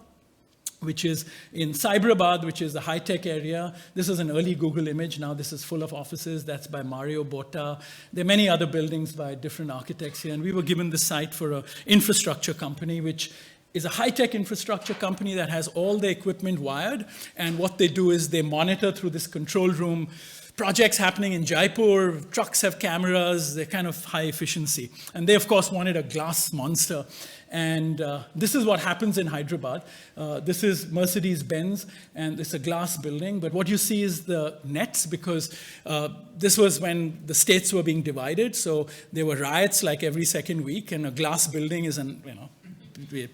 S3: which is in Cyberabad, which is the high-tech area. This is an early Google image. Now this is full of offices. That's by Mario Botta. There are many other buildings by different architects here. And we were given the site for an infrastructure company, which is a high-tech infrastructure company that has all the equipment wired. And what they do is they monitor through this control room projects happening in Jaipur, trucks have cameras, they're kind of high efficiency. And they, of course, wanted a glass monster. And this is what happens in Hyderabad. This is Mercedes-Benz, and it's a glass building. But what you see is the nets, because this was when the states were being divided. So there were riots like every second week, and a glass building is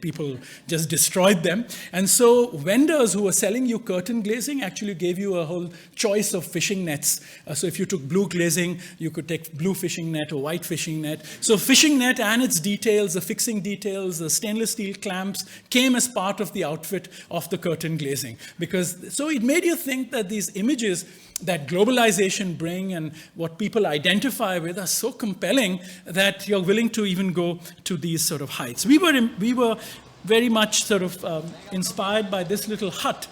S3: people just destroyed them. And so vendors who were selling you curtain glazing actually gave you a whole choice of fishing nets. So if you took blue glazing, you could take blue fishing net or white fishing net. So fishing net and its details, the fixing details, the stainless steel clamps came as part of the outfit of the curtain glazing. So it made you think that these images that globalization bring and what people identify with are so compelling that you're willing to even go to these sort of heights. We were very much sort of inspired by this little hut.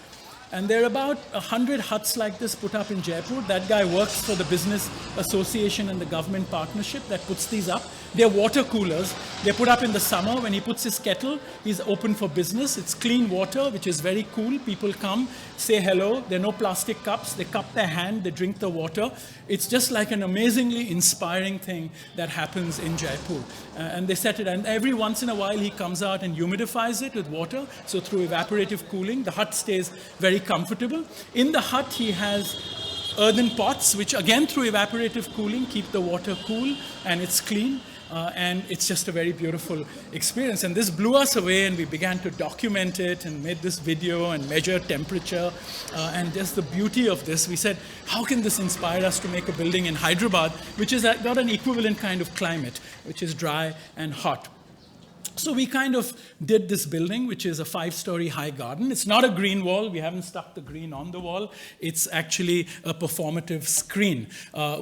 S3: And there are about 100 huts like this put up in Jaipur. That guy works for the business association and the government partnership that puts these up. They're water coolers. They're put up in the summer. When he puts his kettle, he's open for business. It's clean water, which is very cool. People come, say hello. There are no plastic cups. They cup their hand. They drink the water. It's just like an amazingly inspiring thing that happens in Jaipur. And they set it. And every once in a while, he comes out and humidifies it with water. So through evaporative cooling, the hut stays very comfortable. In the hut, he has earthen pots, which again, through evaporative cooling, keep the water cool, and it's clean. And it's just a very beautiful experience. And this blew us away, and we began to document it and made this video and measure temperature. And just the beauty of this, we said, how can this inspire us to make a building in Hyderabad, which has got an equivalent kind of climate, which is dry and hot. So we kind of did this building, which is a 5-story high garden. It's not a green wall. We haven't stuck the green on the wall. It's actually a performative screen,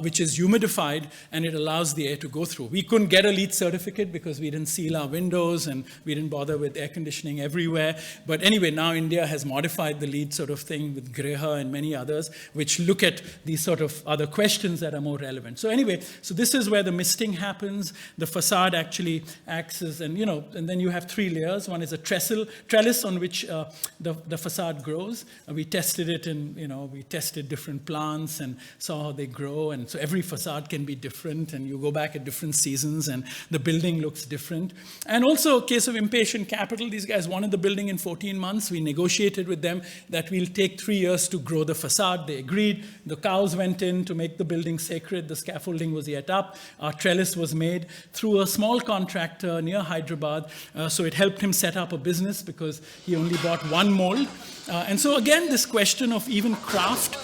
S3: which is humidified, and it allows the air to go through. We couldn't get a LEED certificate because we didn't seal our windows, and we didn't bother with air conditioning everywhere. But anyway, now India has modified the LEED sort of thing with Greha and many others, which look at these sort of other questions that are more relevant. So anyway, so this is where the misting happens. The facade actually acts as, and then you have 3 layers. One is a trellis on which the facade grows. We tested it, and we tested different plants and saw how they grow. And so every facade can be different, and you go back at different seasons, and the building looks different. And also, a case of impatient capital. These guys wanted the building in 14 months. We negotiated with them that we'll take 3 years to grow the facade. They agreed. The cows went in to make the building sacred. The scaffolding was yet up. Our trellis was made through a small contractor near Hyderabad. So it helped him set up a business because he only bought 1 mold. And so again, this question of even craft,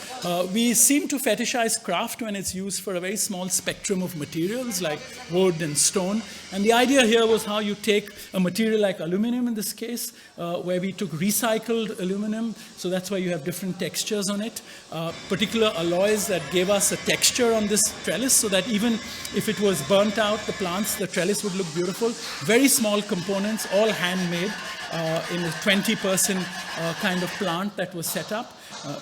S3: we seem to fetishize craft when it's used for a very small spectrum of materials like wood and stone. And the idea here was how you take a material like aluminum in this case, where we took recycled aluminum. So that's why you have different textures on it. Particular alloys that gave us a texture on this trellis so that even if it was burnt out, the trellis would look beautiful. Very small components, all handmade in a 20-person kind of plant that was set up.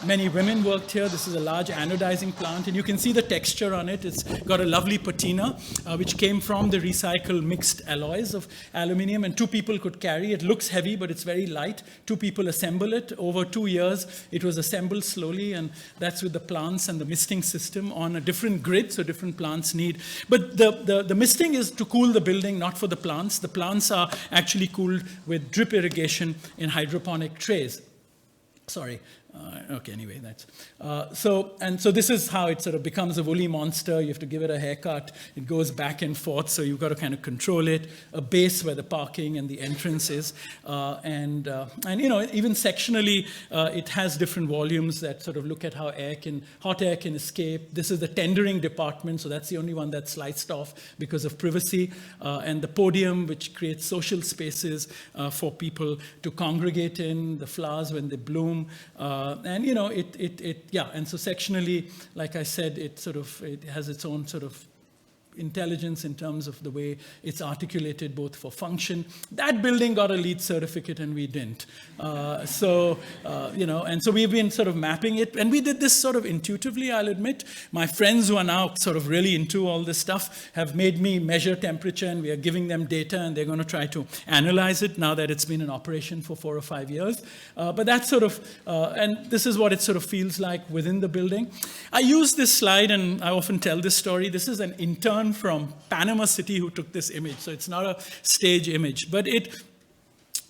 S3: Many women worked here. This is a large anodizing plant, and you can see the texture on it. It's got a lovely patina, which came from the recycled mixed alloys of aluminium, and 2 people could carry it. It looks heavy, but it's very light. 2 people assemble it. Over 2 years, it was assembled slowly, and that's with the plants and the misting system on a different grid, so different plants need. But the misting is to cool the building, not for the plants. The plants are actually cooled with drip irrigation in hydroponic trays. Sorry. Okay, anyway, that's so this is how it sort of becomes a woolly monster. You have to give it a haircut. It goes back and forth, so you've got to kind of control it. A base where the parking and the entrance is, and even sectionally, it has different volumes that sort of look at how hot air can escape. This is the tendering department, so that's the only one that's sliced off because of privacy, and the podium, which creates social spaces for people to congregate in. The flowers when they bloom. And so sectionally, like I said, it has its own sort of intelligence in terms of the way it's articulated both for function. That building got a LEED certificate and we didn't. And so we've been sort of mapping it. And we did this sort of intuitively, I'll admit. My friends who are now sort of really into all this stuff have made me measure temperature, and we are giving them data, and they're going to try to analyze it now that it's been in operation for 4 or 5 years. But that's sort of, and this is what it sort of feels like within the building. I use this slide, and I often tell this story. This is an intern from Panama City who took this image, so it's not a stage image. But it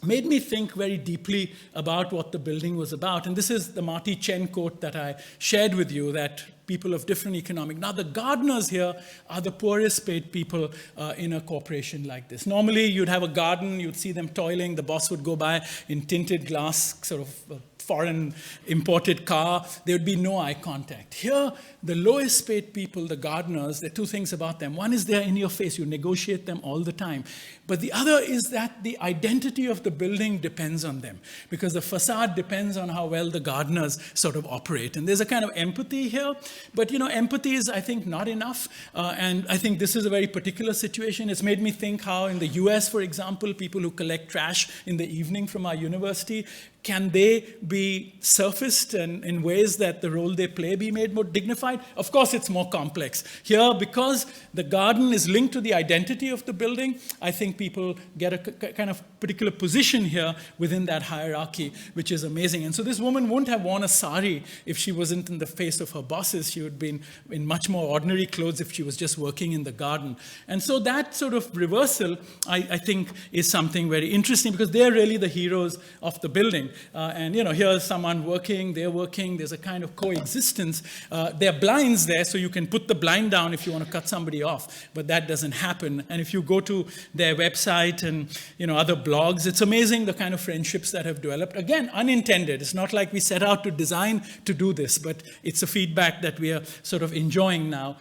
S3: made me think very deeply about what the building was about. And this is the Marty Chen quote that I shared with you, that people of different economic. Now, the gardeners here are the poorest paid people in a corporation like this. Normally, you'd have a garden, you'd see them toiling, the boss would go by in tinted glass, sort of foreign imported car, there would be no eye contact. Here, the lowest paid people, the gardeners, there are two things about them. One is they're in your face, you negotiate them all the time. But the other is that the identity of the building depends on them, because the facade depends on how well the gardeners sort of operate. And there's a kind of empathy here, but empathy is, I think, not enough. And I think this is a very particular situation. It's made me think how in the US, for example, people who collect trash in the evening from our university, can they be surfaced and in ways that the role they play be made more dignified? Of course, it's more complex. Here, because the garden is linked to the identity of the building, I think people get a kind of particular position here within that hierarchy, which is amazing. And so this woman wouldn't have worn a sari if she wasn't in the face of her bosses. She would be in much more ordinary clothes if she was just working in the garden. And so that sort of reversal, I think, is something very interesting, because they're really the heroes of the building. And here's someone working, they're working, there's a kind of coexistence. There are blinds there, so you can put the blind down if you want to cut somebody off, but that doesn't happen. And if you go to their website and other blogs, it's amazing the kind of friendships that have developed. Again, unintended. It's not like we set out to design to do this, but it's a feedback that we are sort of enjoying now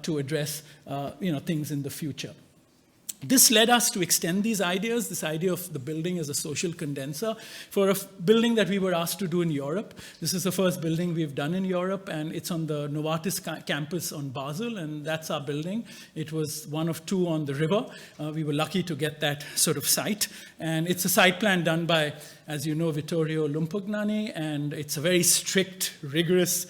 S3: to address things in the future. This led us to extend these ideas, this idea of the building as a social condenser, for a building that we were asked to do in Europe. This is the first building we've done in Europe, and it's on the Novartis campus on Basel, and that's our building. It was one of two on the river. We were lucky to get that sort of site, and it's a site plan done by, as you know, Vittorio Lumpugnani, and it's a very strict, rigorous,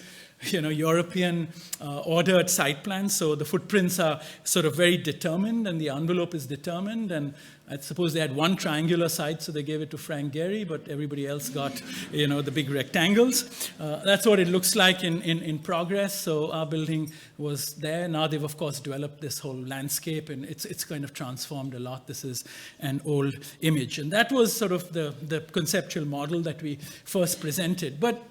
S3: European ordered site plans. So the footprints are sort of very determined, and the envelope is determined. And I suppose they had one triangular site, so they gave it to Frank Gehry, but everybody else got, the big rectangles. That's what it looks like in progress. So our building was there. Now they've, of course, developed this whole landscape, and it's kind of transformed a lot. This is an old image. And that was sort of the conceptual model that we first presented. But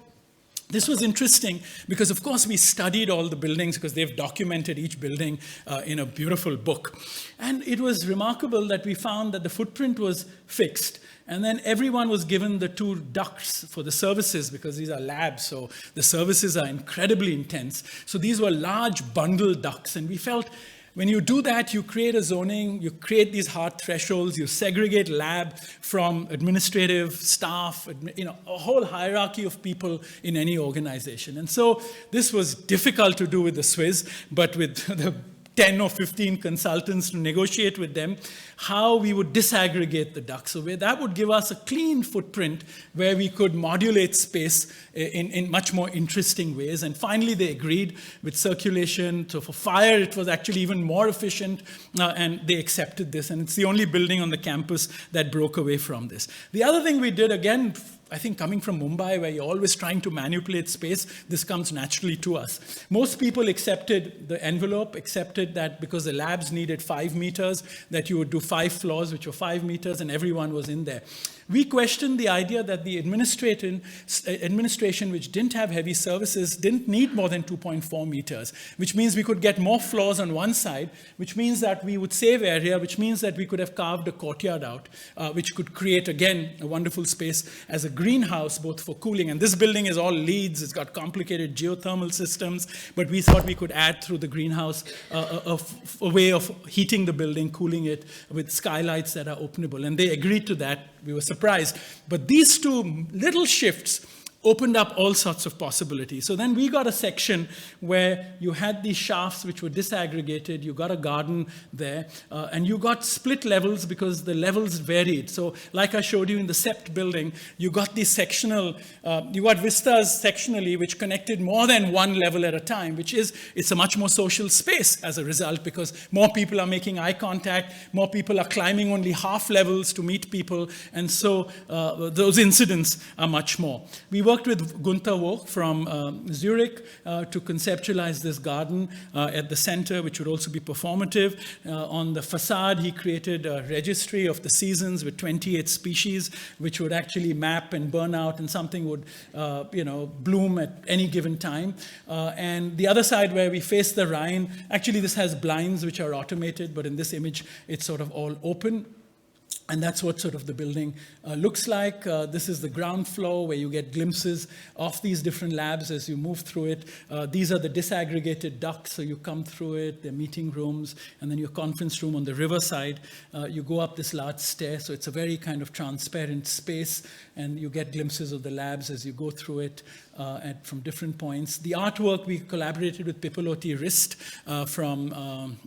S3: this was interesting because, of course, we studied all the buildings because they've documented each building in a beautiful book. And it was remarkable that we found that the footprint was fixed. And then everyone was given the 2 ducts for the services, because these are labs, so the services are incredibly intense. So these were large bundle ducts, and we felt when you do that, you create a zoning, you create these hard thresholds, you segregate lab from administrative staff, a whole hierarchy of people in any organization. And so this was difficult to do with the Swiss, but with the 10 or 15 consultants to negotiate with them how we would disaggregate the ducts. So that would give us a clean footprint where we could modulate space in much more interesting ways. And finally, they agreed with circulation. So for fire, it was actually even more efficient, and they accepted this. And it's the only building on the campus that broke away from this. The other thing we did, again, I think coming from Mumbai, where you're always trying to manipulate space, this comes naturally to us. Most people accepted the envelope, accepted that because the labs needed 5 meters, that you would do 5 floors, which were 5 meters, and everyone was in there. We questioned the idea that the administration, which didn't have heavy services, didn't need more than 2.4 meters, which means we could get more floors on one side, which means that we would save area, which means that we could have carved a courtyard out, which could create, again, a wonderful space as a greenhouse, both for cooling. And this building is all LEEDs. It's got complicated geothermal systems, but we thought we could add through the greenhouse a way of heating the building, cooling it with skylights that are openable. And they agreed to that. We were surprised. But these 2 little shifts opened up all sorts of possibilities. So then we got a section where you had these shafts which were disaggregated, you got a garden there, and you got split levels because the levels varied. So like I showed you in the CEPT building, you got these sectional, you got vistas sectionally which connected more than one level at a time, which is, it's a much more social space as a result, because more people are making eye contact, more people are climbing only half levels to meet people, and so those incidents are much more. We worked with Gunther Woch from Zurich to conceptualize this garden at the center, which would also be performative. On the facade, he created a registry of the seasons with 28 species, which would actually map and burn out, and something would bloom at any given time. And the other side where we face the Rhine, actually this has blinds which are automated, but in this image, it's sort of all open. And that's what sort of the building looks like. This is the ground floor where you get glimpses of these different labs as you move through it. These are the disaggregated ducts, so you come through it, the meeting rooms, and then your conference room on the riverside. You go up this large stair, so it's a very kind of transparent space, and you get glimpses of the labs as you go through it from different points. The artwork, we collaborated with Pipolotti Rist from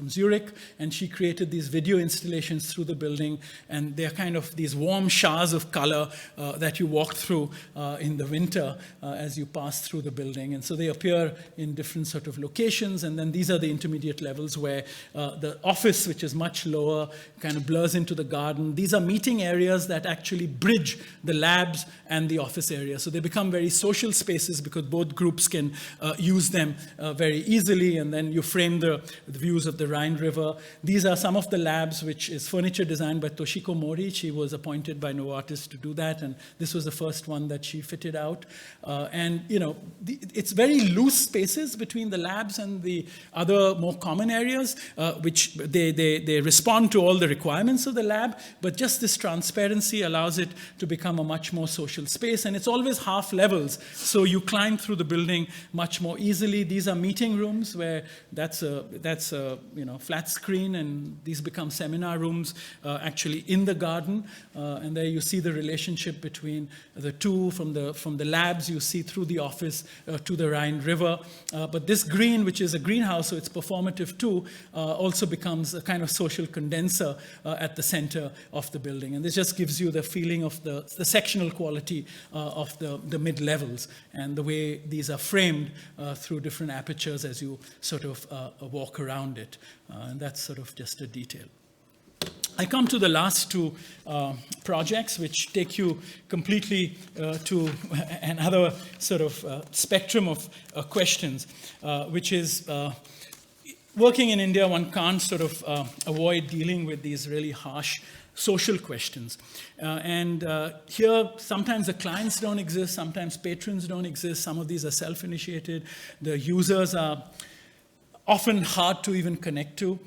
S3: Zurich, and she created these video installations through the building, and they're kind of these warm showers of color that you walk through in the winter as you pass through the building. And so they appear in different sort of locations, and then these are the intermediate levels where the office, which is much lower, kind of blurs into the garden. These are meeting areas that actually bridge the labs and the office area. So they become very social spaces because both groups can use them very easily, and then you frame the views of the Rhine River. These are some of the labs, which is furniture designed by Toshiko Mori. She was appointed by Novartis to do that, and this was the first one that she fitted out. It's very loose spaces between the labs and the other more common areas, which they respond to all the requirements of the lab, but just this transparency allows it to become a much more social space, and it's always half levels, so you climb through the building much more easily. These are meeting rooms where that's a flat screen, and these become seminar rooms actually in the garden, and there you see the relationship between the two. From the labs you see through the office to the Rhine River, but this green, which is a greenhouse, so it's performative too, also becomes a kind of social condenser at the center of the building, and this just gives you the feeling of the sectional quality of the mid-levels and the way these are framed through different apertures as you sort of walk around it, and that's sort of just a detail. I come to the last two projects, which take you completely to another sort of spectrum of questions, which is working in India, one can't sort of avoid dealing with these really harsh social questions. Here, sometimes the clients don't exist, sometimes patrons don't exist, some of these are self-initiated, the users are often hard to even connect to.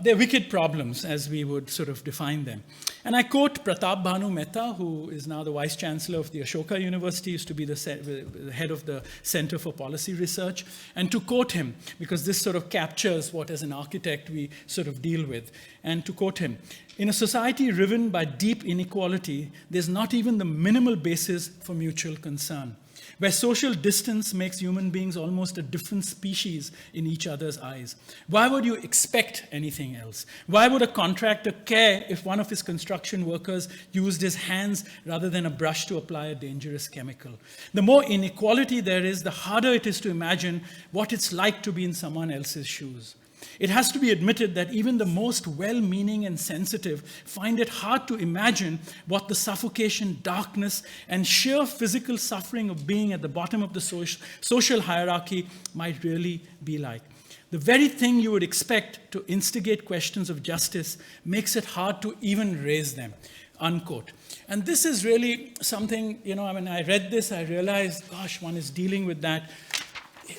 S3: They're wicked problems, as we would sort of define them. And I quote Pratap Bhanu Mehta, who is now the Vice Chancellor of the Ashoka University, used to be the head of the Center for Policy Research, and to quote him, because this sort of captures what as an architect we sort of deal with, and to quote him, "In a society riven by deep inequality, there's not even the minimal basis for mutual concern, where social distance makes human beings almost a different species in each other's eyes. Why would you expect anything else? Why would a contractor care if one of his construction workers used his hands rather than a brush to apply a dangerous chemical? The more inequality there is, the harder it is to imagine what it's like to be in someone else's shoes. It has to be admitted that even the most well-meaning and sensitive find it hard to imagine what the suffocation, darkness, and sheer physical suffering of being at the bottom of the social hierarchy might really be like. The very thing you would expect to instigate questions of justice makes it hard to even raise them." Unquote. And this is really something, when I read this, I realized, gosh, one is dealing with that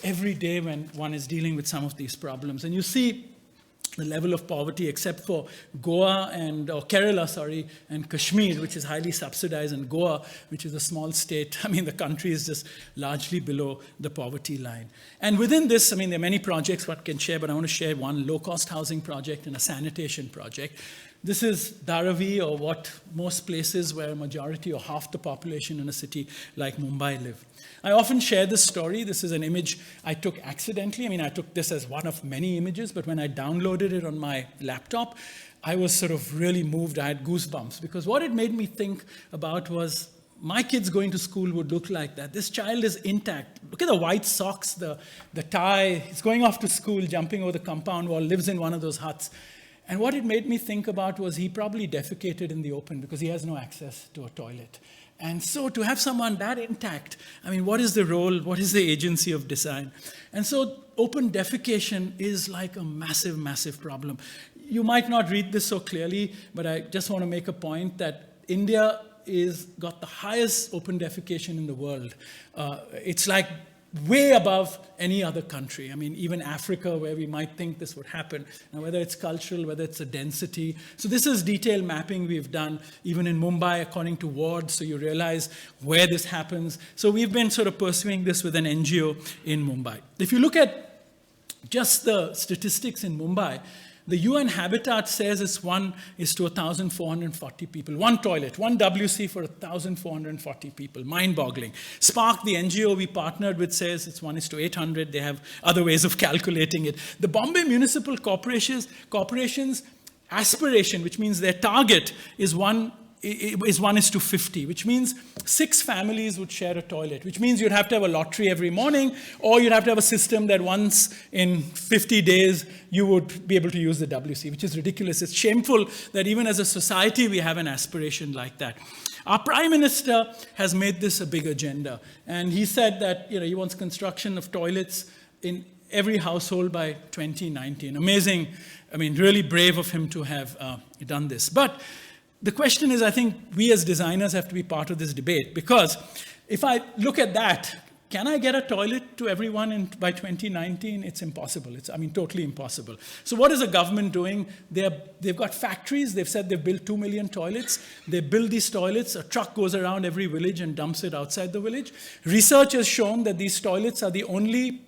S3: every day when one is dealing with some of these problems. And you see the level of poverty, except for Goa Kerala, and Kashmir, which is highly subsidized, and Goa, which is a small state. The country is just largely below the poverty line. And within this, there are many projects one can share, but I want to share one low-cost housing project and a sanitation project. This is Dharavi, or what most places where a majority or half the population in a city like Mumbai live. I often share this story. This is an image I took accidentally. I mean, I took this as one of many images, but when I downloaded it on my laptop, I was sort of really moved. I had goosebumps, because what it made me think about was my kids going to school would look like that. This child is intact. Look at the white socks, the tie. He's going off to school, jumping over the compound wall, lives in one of those huts. And what it made me think about was he probably defecated in the open because he has no access to a toilet. And so to have someone that intact, I mean, what is the role? What is the agency of design? And so open defecation is like a massive, massive problem. You might not read this so clearly, but I just want to make a point that India is got the highest open defecation in the world. It's like way above any other country. I mean, even Africa, where we might think this would happen. Now, whether it's cultural, whether it's a density. So this is detailed mapping we've done, even in Mumbai, according to wards, so you realize where this happens. So we've been sort of pursuing this with an NGO in Mumbai. If you look at just the statistics in Mumbai, the UN Habitat says it's 1 is to 1,440 people. One toilet, one WC for 1,440 people. Mind-boggling. Spark, the NGO we partnered with, says it's 1 is to 800. They have other ways of calculating it. The Bombay Municipal Corporation's aspiration, which means their target, is 1 is to 50, which means 6 families would share a toilet, which means you'd have to have a lottery every morning, or you'd have to have a system that once in 50 days you would be able to use the WC, which is ridiculous. It's shameful that even as a society we have an aspiration like that. Our Prime Minister has made this a big agenda, and he said that he wants construction of toilets in every household by 2019. Amazing, I mean, really brave of him to have done this. But the question is, I think we as designers have to be part of this debate, because if I look at that, can I get a toilet to everyone by 2019? It's impossible. It's, I mean, totally impossible. So what is the government doing? They've got factories. They've said they've built 2 million toilets. They build these toilets. A truck goes around every village and dumps it outside the village. Research has shown that these toilets are the only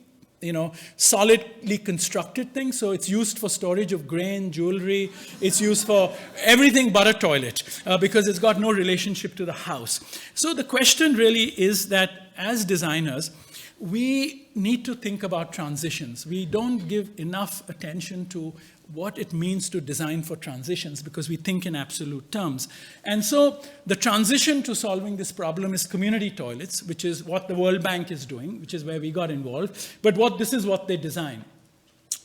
S3: solidly constructed thing. So it's used for storage of grain, jewelry. It's used for everything but a toilet because it's got no relationship to the house. So the question really is that as designers, we need to think about transitions. We don't give enough attention to what it means to design for transitions because we think in absolute terms. And so the transition to solving this problem is community toilets, which is what the World Bank is doing, which is where we got involved. But this is what they design.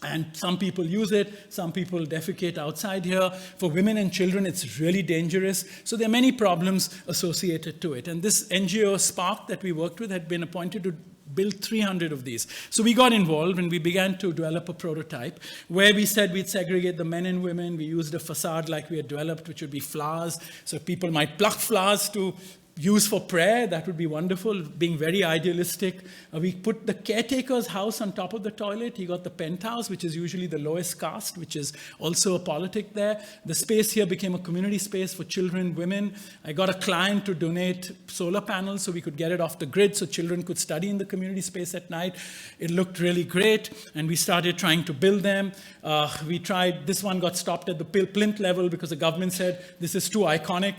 S3: And some people use it, some people defecate outside here. For women and children, it's really dangerous. So there are many problems associated to it. And this NGO Spark that we worked with had been appointed to build 300 of these. So we got involved and we began to develop a prototype where we said we'd segregate the men and women. We used a facade like we had developed, which would be flowers. So people might pluck flowers to use for prayer. That would be wonderful, being very idealistic. We put the caretaker's house on top of the toilet. He got the penthouse, which is usually the lowest caste, which is also a politic there. The space here became a community space for children, women. I got a client to donate solar panels so we could get it off the grid so children could study in the community space at night. It looked really great, and we started trying to build them. We tried, this one got stopped at the plinth level because the government said, this is too iconic.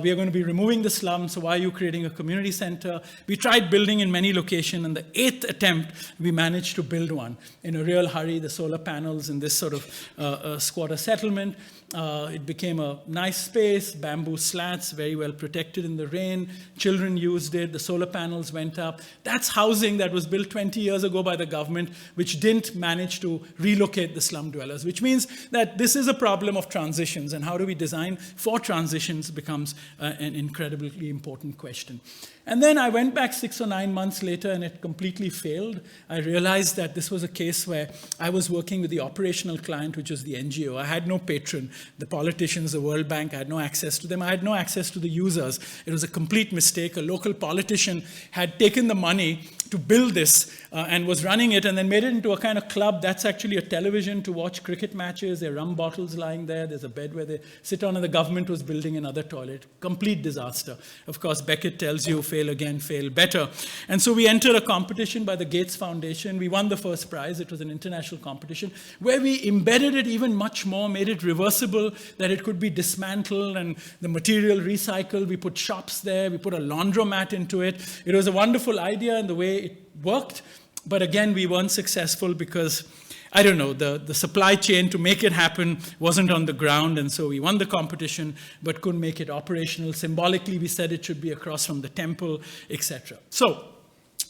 S3: We are going to be removing the slums, so why are you creating a community center? We tried building in many locations, and the 8th attempt, we managed to build one in a real hurry, the solar panels in this sort of squatter settlement. It became a nice space, bamboo slats, very well protected in the rain. Children used it, the solar panels went up. That's housing that was built 20 years ago by the government, which didn't manage to relocate the slum dwellers, which means that this is a problem of transitions, and how do we design for transitions becomes an incredibly important question. And then I went back 6 or 9 months later, and it completely failed. I realized that this was a case where I was working with the operational client, which was the NGO. I had no patron. The politicians, the World Bank, I had no access to them. I had no access to the users. It was a complete mistake. A local politician had taken the money to build this and was running it, and then made it into a kind of club. That's actually a television to watch cricket matches. There are rum bottles lying there. There's a bed where they sit on, and the government was building another toilet. Complete disaster. A of course, Beckett tells you, fail again, fail better. And so we entered a competition by the Gates Foundation. We won the first prize. It was an international competition where we embedded it even much more, made it reversible, that it could be dismantled and the material recycled. We put shops there. We put a laundromat into it. It was a wonderful idea in the way it worked. But again, we weren't successful because, I don't know, the supply chain to make it happen wasn't on the ground, and so we won the competition but couldn't make it operational. Symbolically, we said it should be across from the temple, etc. So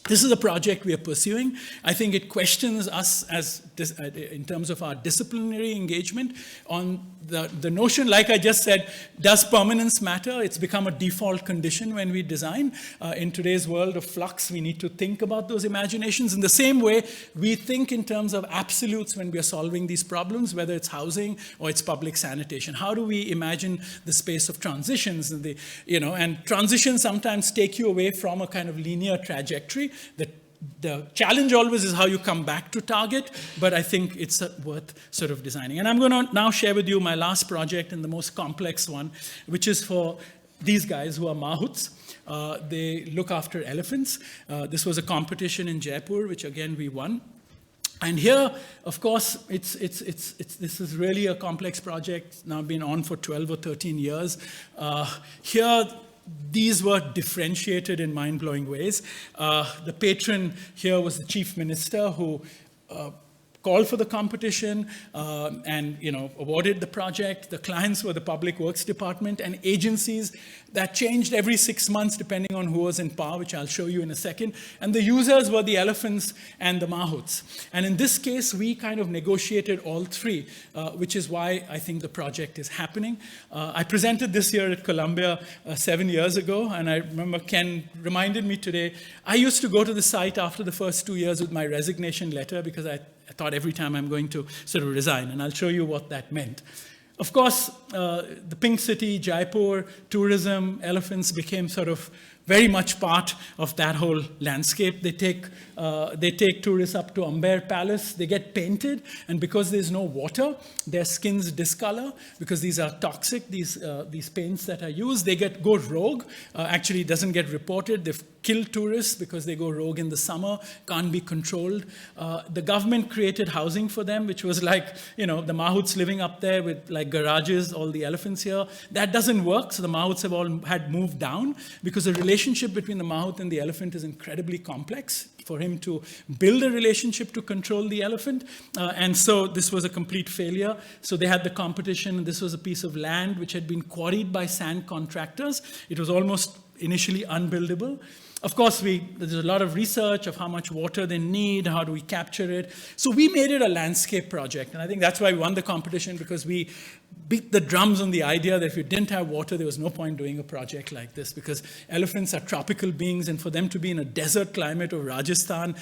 S3: this is a project we are pursuing. I think it questions us in terms of our disciplinary engagement on the notion, like I just said, does permanence matter? It's become a default condition when we design. In today's world of flux, we need to think about those imaginations. In the same way, we think in terms of absolutes when we are solving these problems, whether it's housing or it's public sanitation. How do we imagine the space of transitions? And transitions sometimes take you away from a kind of linear trajectory. The challenge always is how you come back to target, but I think it's worth sort of designing. And I'm going to now share with you my last project and the most complex one, which is for these guys who are mahouts. They look after elephants. This was a competition in Jaipur, which again we won. And here, of course, this is really a complex project, now been on for 12 or 13 years. Here, these were differentiated in mind-blowing ways. The patron here was the chief minister who called for the competition and awarded the project. The clients were the Public Works Department and agencies that changed every 6 months depending on who was in power, which I'll show you in a second. And the users were the elephants and the mahouts. And in this case, we kind of negotiated all three, which is why I think the project is happening. I presented this year at Columbia 7 years ago, and I remember Ken reminded me today, I used to go to the site after the first 2 years with my resignation letter because I thought every time I'm going to sort of resign, and I'll show you what that meant. Of course, the Pink City, Jaipur, tourism, elephants became sort of very much part of that whole landscape. They take tourists up to Amber Palace. They get painted, and because there's no water, their skins discolor because these are toxic. These paints that are used, they go rogue. Actually, it doesn't get reported. They've killed tourists because they go rogue in the summer. Can't be controlled. The government created housing for them, which was like the mahouts living up there with like garages. All the elephants here. That doesn't work. So the mahouts have all had moved down because the relationship between the mahout and the elephant is incredibly complex for him to build a relationship to control the elephant. And so this was a complete failure. So they had the competition. This was a piece of land which had been quarried by sand contractors. It was almost initially unbuildable. Of course, there's a lot of research of how much water they need, how do we capture it. So we made it a landscape project. And I think that's why we won the competition, because we beat the drums on the idea that if you didn't have water, there was no point doing a project like this, because elephants are tropical beings, and for them to be in a desert climate of Rajasthan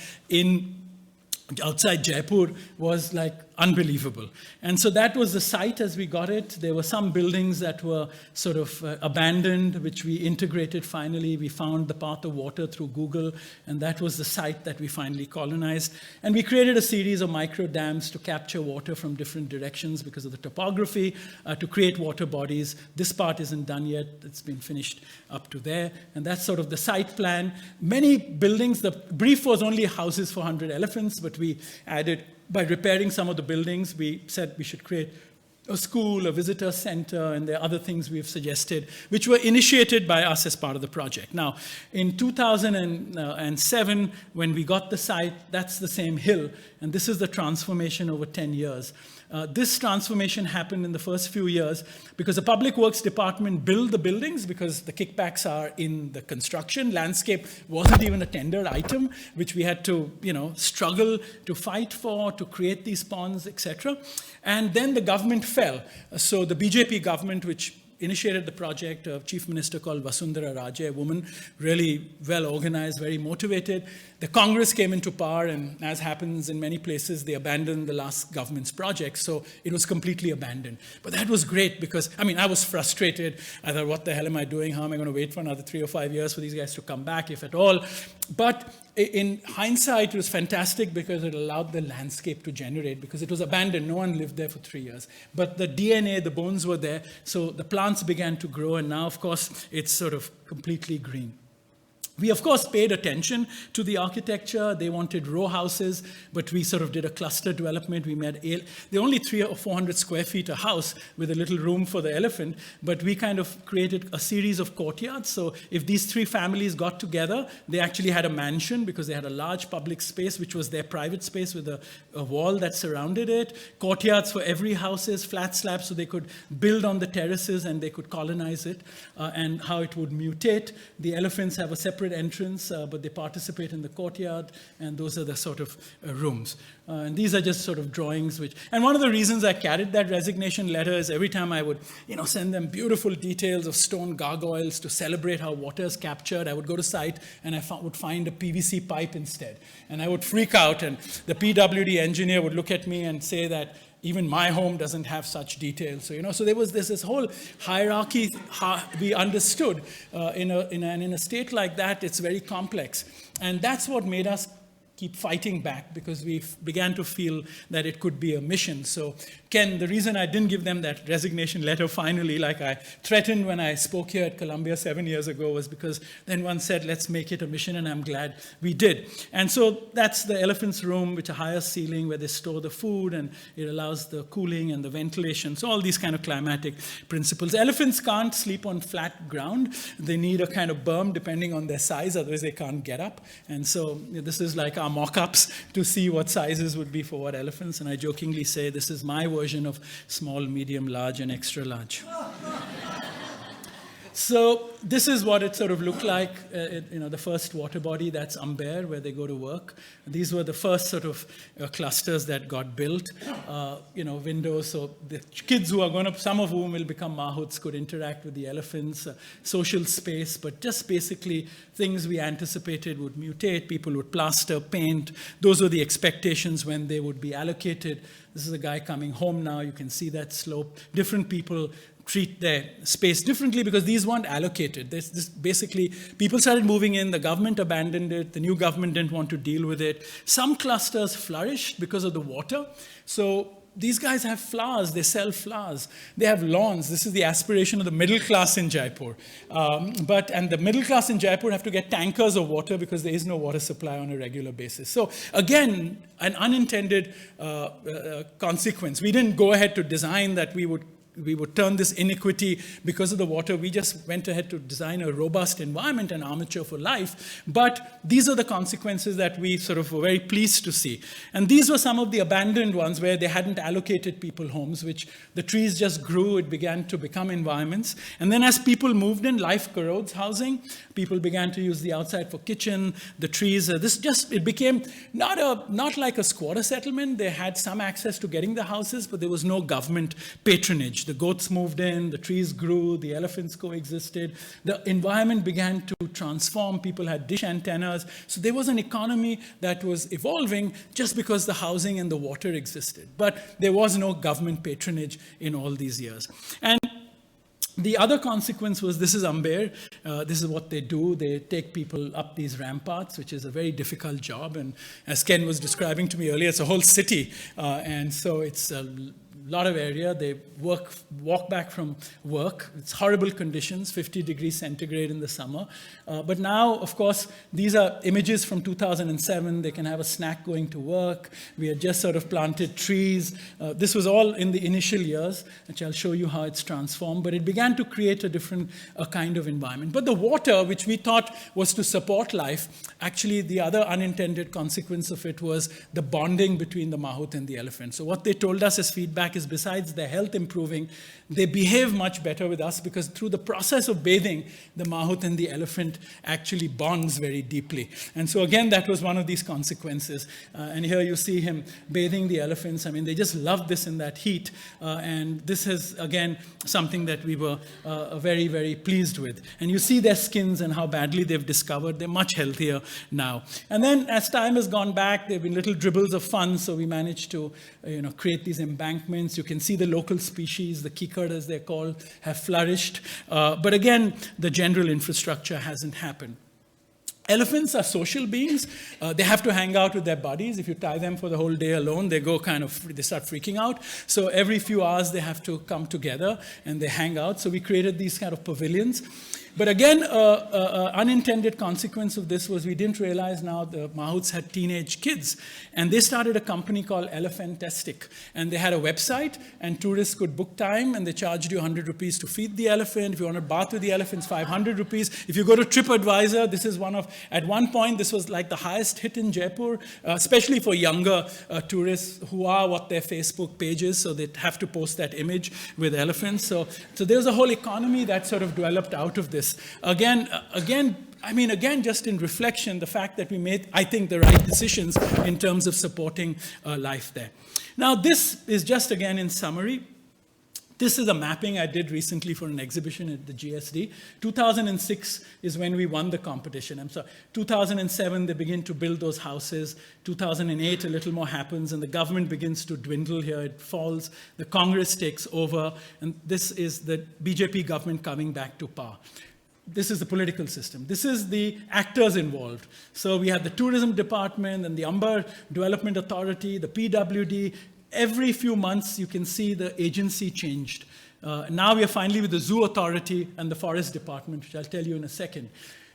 S3: outside Jaipur was like unbelievable. And so that was the site as we got it. There were some buildings that were sort of abandoned, which we integrated finally. We found the path of water through Google, and that was the site that we finally colonized. And we created a series of micro dams to capture water from different directions because of the topography, to create water bodies. This part isn't done yet. It's been finished up to there. And that's sort of the site plan. Many buildings, the brief was only houses for 100 elephants, but we added, by repairing some of the buildings, we said we should create a school, a visitor center, and there are other things we've suggested, which were initiated by us as part of the project. Now, in 2007, when we got the site, that's the same hill, and this is the transformation over 10 years. This transformation happened in the first few years because the Public Works Department built the buildings because the kickbacks are in the construction. Landscape wasn't even a tendered item, which we had to, struggle to fight for, to create these ponds, etc. And then the government fell. So the BJP government, which initiated the project, a chief minister called Vasundhara Raje, a woman, really well organized, very motivated. The Congress came into power, and as happens in many places, they abandoned the last government's project, so it was completely abandoned. But that was great because, I was frustrated. I thought, what the hell am I doing? How am I going to wait for another 3 or 5 years for these guys to come back, if at all? But In hindsight, it was fantastic because it allowed the landscape to generate, because it was abandoned. No one lived there for 3 years. But the DNA, the bones were there, so the plants began to grow, and now, of course, it's sort of completely green. We, of course, paid attention to the architecture. They wanted row houses, but we sort of did a cluster development. We made they're only 300 or 400 square feet a house with a little room for the elephant, but we kind of created a series of courtyards. So if these 3 families got together, they actually had a mansion because they had a large public space, which was their private space with a wall that surrounded it. Courtyards for every houses, flat slabs, so they could build on the terraces and they could colonize it, and how it would mutate. The elephants have a separate entrance, but they participate in the courtyard, and those are the sort of rooms. And these are just sort of drawings and one of the reasons I carried that resignation letter is every time I would, send them beautiful details of stone gargoyles to celebrate how water is captured, I would go to site and I would find a PVC pipe instead. And I would freak out, and the PWD engineer would look at me and say that even my home doesn't have such details. So, so there's this whole hierarchy we understood. In a state like that, it's very complex. And that's what made us keep fighting back, because we began to feel that it could be a mission. So Ken, the reason I didn't give them that resignation letter finally, like I threatened when I spoke here at Columbia 7 years ago, was because then one said, let's make it a mission, and I'm glad we did. And so that's the elephant's room, with a higher ceiling where they store the food, and it allows the cooling and the ventilation. So all these kind of climatic principles. Elephants can't sleep on flat ground. They need a kind of berm depending on their size, otherwise they can't get up. And so this is like our mock-ups to see what sizes would be for what elephants. And I jokingly say this is my version of small, medium, large, and extra large. So this is what it sort of looked like, the first water body, that's Amber, where they go to work. These were the first sort of clusters that got built, windows. So the kids who are going to, some of whom will become mahouts, could interact with the elephants, social space, but just basically things we anticipated would mutate. People would plaster, paint. Those were the expectations when they would be allocated. This is a guy coming home now. You can see that slope. Different people treat their space differently because these weren't allocated. Basically, people started moving in, the government abandoned it, the new government didn't want to deal with it. Some clusters flourished because of the water. So these guys have flowers, they sell flowers. They have lawns. This is the aspiration of the middle class in Jaipur. And the middle class in Jaipur have to get tankers of water because there is no water supply on a regular basis. So again, an unintended consequence. We didn't go ahead to design that we would turn this inequity because of the water. We just went ahead to design a robust environment and armature for life. But these are the consequences that we sort of were very pleased to see. And these were some of the abandoned ones where they hadn't allocated people homes, which the trees just grew. It began to become environments. And then as people moved in, life corrodes housing. People began to use the outside for kitchen, the trees. It became not like a squatter settlement. They had some access to getting the houses, but there was no government patronage. The goats moved in, the trees grew, the elephants coexisted. The environment began to transform. People had dish antennas. So there was an economy that was evolving just because the housing and the water existed. But there was no government patronage in all these years. And the other consequence was, this is Amber. This is what they do. They take people up these ramparts, which is a very difficult job. And as Ken was describing to me earlier, it's a whole city. And so it's a lot of area. They walk back from work. It's horrible conditions, 50 degrees centigrade in the summer. But now, of course, these are images from 2007. They can have a snack going to work. We had just sort of planted trees. This was all in the initial years, which I'll show you how it's transformed. But it began to create a different kind of environment. But the water, which we thought was to support life, actually the other unintended consequence of it was the bonding between the mahout and the elephant. So what they told us as feedback is, besides their health improving, they behave much better with us because through the process of bathing, the mahout and the elephant actually bonds very deeply. And so again, that was one of these consequences. And here you see him bathing the elephants. I mean, they just loved this in that heat. And this is, again, something that we were very, very pleased with. And you see their skins and how badly they've discovered. They're much healthier now. And then as time has gone back, there have been little dribbles of fun. So we managed to create these embankments. You can see the local species, the kikad as they're called, have flourished. But again, the general infrastructure hasn't happened. Elephants are social beings. They have to hang out with their buddies. If you tie them for the whole day alone, they start freaking out. So every few hours, they have to come together and they hang out. So we created these kind of pavilions. But again, unintended consequence of this was we didn't realize now the mahouts had teenage kids. And they started a company called Elephantastic. And they had a website, and tourists could book time, and they charged you 100 rupees to feed the elephant. If you want to bath with the elephants, 500 rupees. If you go to TripAdvisor, this is at one point, this was like the highest hit in Jaipur, especially for younger tourists who are what their Facebook page is, so they have to post that image with elephants. So there's a whole economy that sort of developed out of this. Again, just in reflection, the fact that we made, I think, the right decisions in terms of supporting life there. Now, this is just, again, in summary. This is a mapping I did recently for an exhibition at the GSD. 2006 is when we won the competition. 2007, they begin to build those houses. 2008, a little more happens, and the government begins to dwindle here. It falls. The Congress takes over, and this is the BJP government coming back to power. This is the political system. This is the actors involved. So we have the tourism department and the Amber Development Authority, the PWD. Every few months, you can see the agency changed. Now we are finally with the Zoo Authority and the Forest Department, which I'll tell you in a second.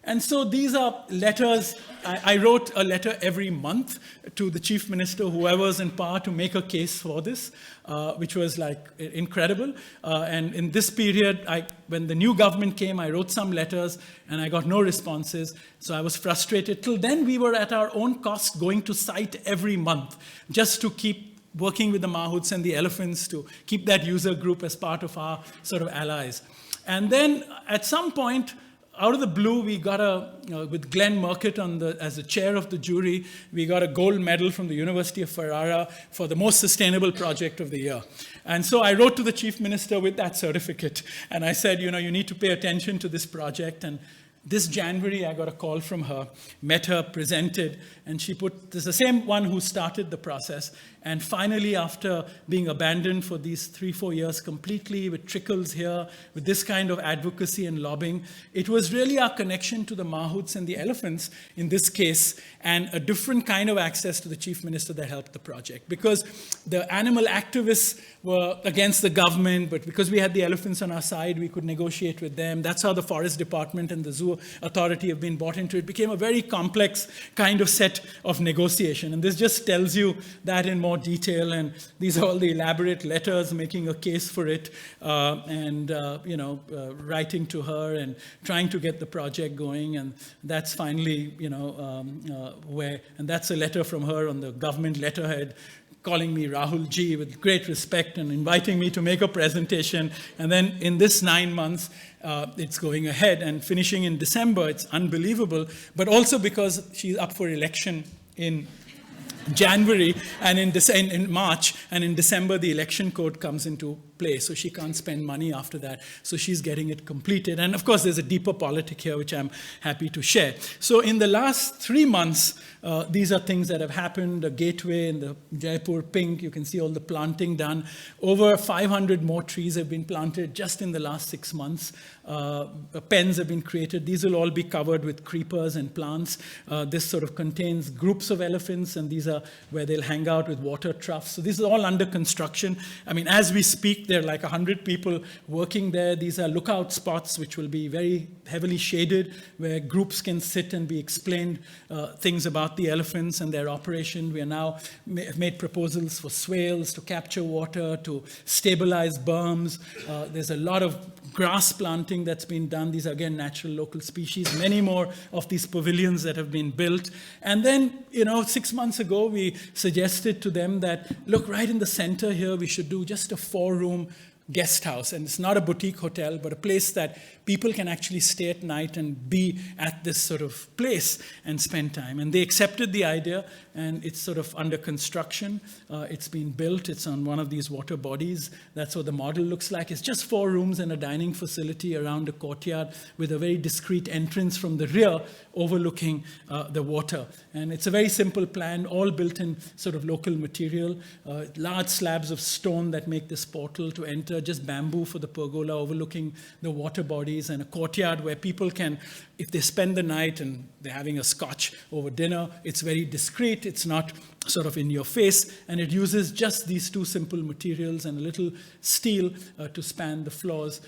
S3: And so these are letters. I wrote a letter every month to the chief minister, whoever's in power, to make a case for this, which was like incredible. And in this period, when the new government came, I wrote some letters and I got no responses. So I was frustrated. Till then, we were at our own cost going to site every month just to keep working with the mahouts and the elephants to keep that user group as part of our sort of allies. And then at some point, out of the blue, we got with Glenn Murcutt as the chair of the jury, we got a gold medal from the University of Ferrara for the most sustainable project of the year. And so I wrote to the chief minister with that certificate. And I said, you need to pay attention to this project. And this January, I got a call from her, met her, presented, and she this is the same one who started the process. And finally, after being abandoned for these 3-4 years completely, with trickles here, with this kind of advocacy and lobbying, it was really our connection to the mahouts and the elephants in this case, and a different kind of access to the chief minister that helped the project. Because the animal activists were against the government, but because we had the elephants on our side, we could negotiate with them. That's how the Forest Department and the Zoo Authority have been bought into. It became a very complex kind of set of negotiation. And this just tells you that in more detail, and these are all the elaborate letters making a case for it, writing to her and trying to get the project going. And that's finally, and that's a letter from her on the government letterhead, calling me Rahul Ji with great respect and inviting me to make a presentation. And then in this 9 months, it's going ahead and finishing in December. It's unbelievable, but also because she's up for election in January and in March, and in December the election code comes into play, so she can't spend money after that. So she's getting it completed. And of course, there's a deeper politic here, which I'm happy to share. So in the last 3 months, these are things that have happened. A gateway in the Jaipur Pink, you can see all the planting done. Over 500 more trees have been planted just in the last 6 months. Pens have been created. These will all be covered with creepers and plants. This sort of contains groups of elephants, and these are where they'll hang out with water troughs. So this is all under construction. I mean, as we speak, there are like 100 people working there. These are lookout spots, which will be very heavily shaded, where groups can sit and be explained things about the elephants and their operation. We are now made proposals for swales to capture water, to stabilize berms. There's a lot of grass planting that's been done. These are, again, natural local species. Many more of these pavilions that have been built. And then, 6 months ago, we suggested to them that, look, right in the center here, we should do just a 4-room guest house. And it's not a boutique hotel, but a place that people can actually stay at night and be at this sort of place and spend time. And they accepted the idea, and it's sort of under construction. It's been built. It's on one of these water bodies. That's what the model looks like. It's just 4 rooms and a dining facility around a courtyard with a very discreet entrance from the rear overlooking the water. And it's a very simple plan, all built in sort of local material, large slabs of stone that make this portal to enter. pergola, just bamboo for the pergola overlooking the water bodies, and a courtyard where people can, if they spend the night and they're having a scotch over dinner, it's very discreet, it's not sort of in your face, and it uses just these two simple materials and a little steel to span the floors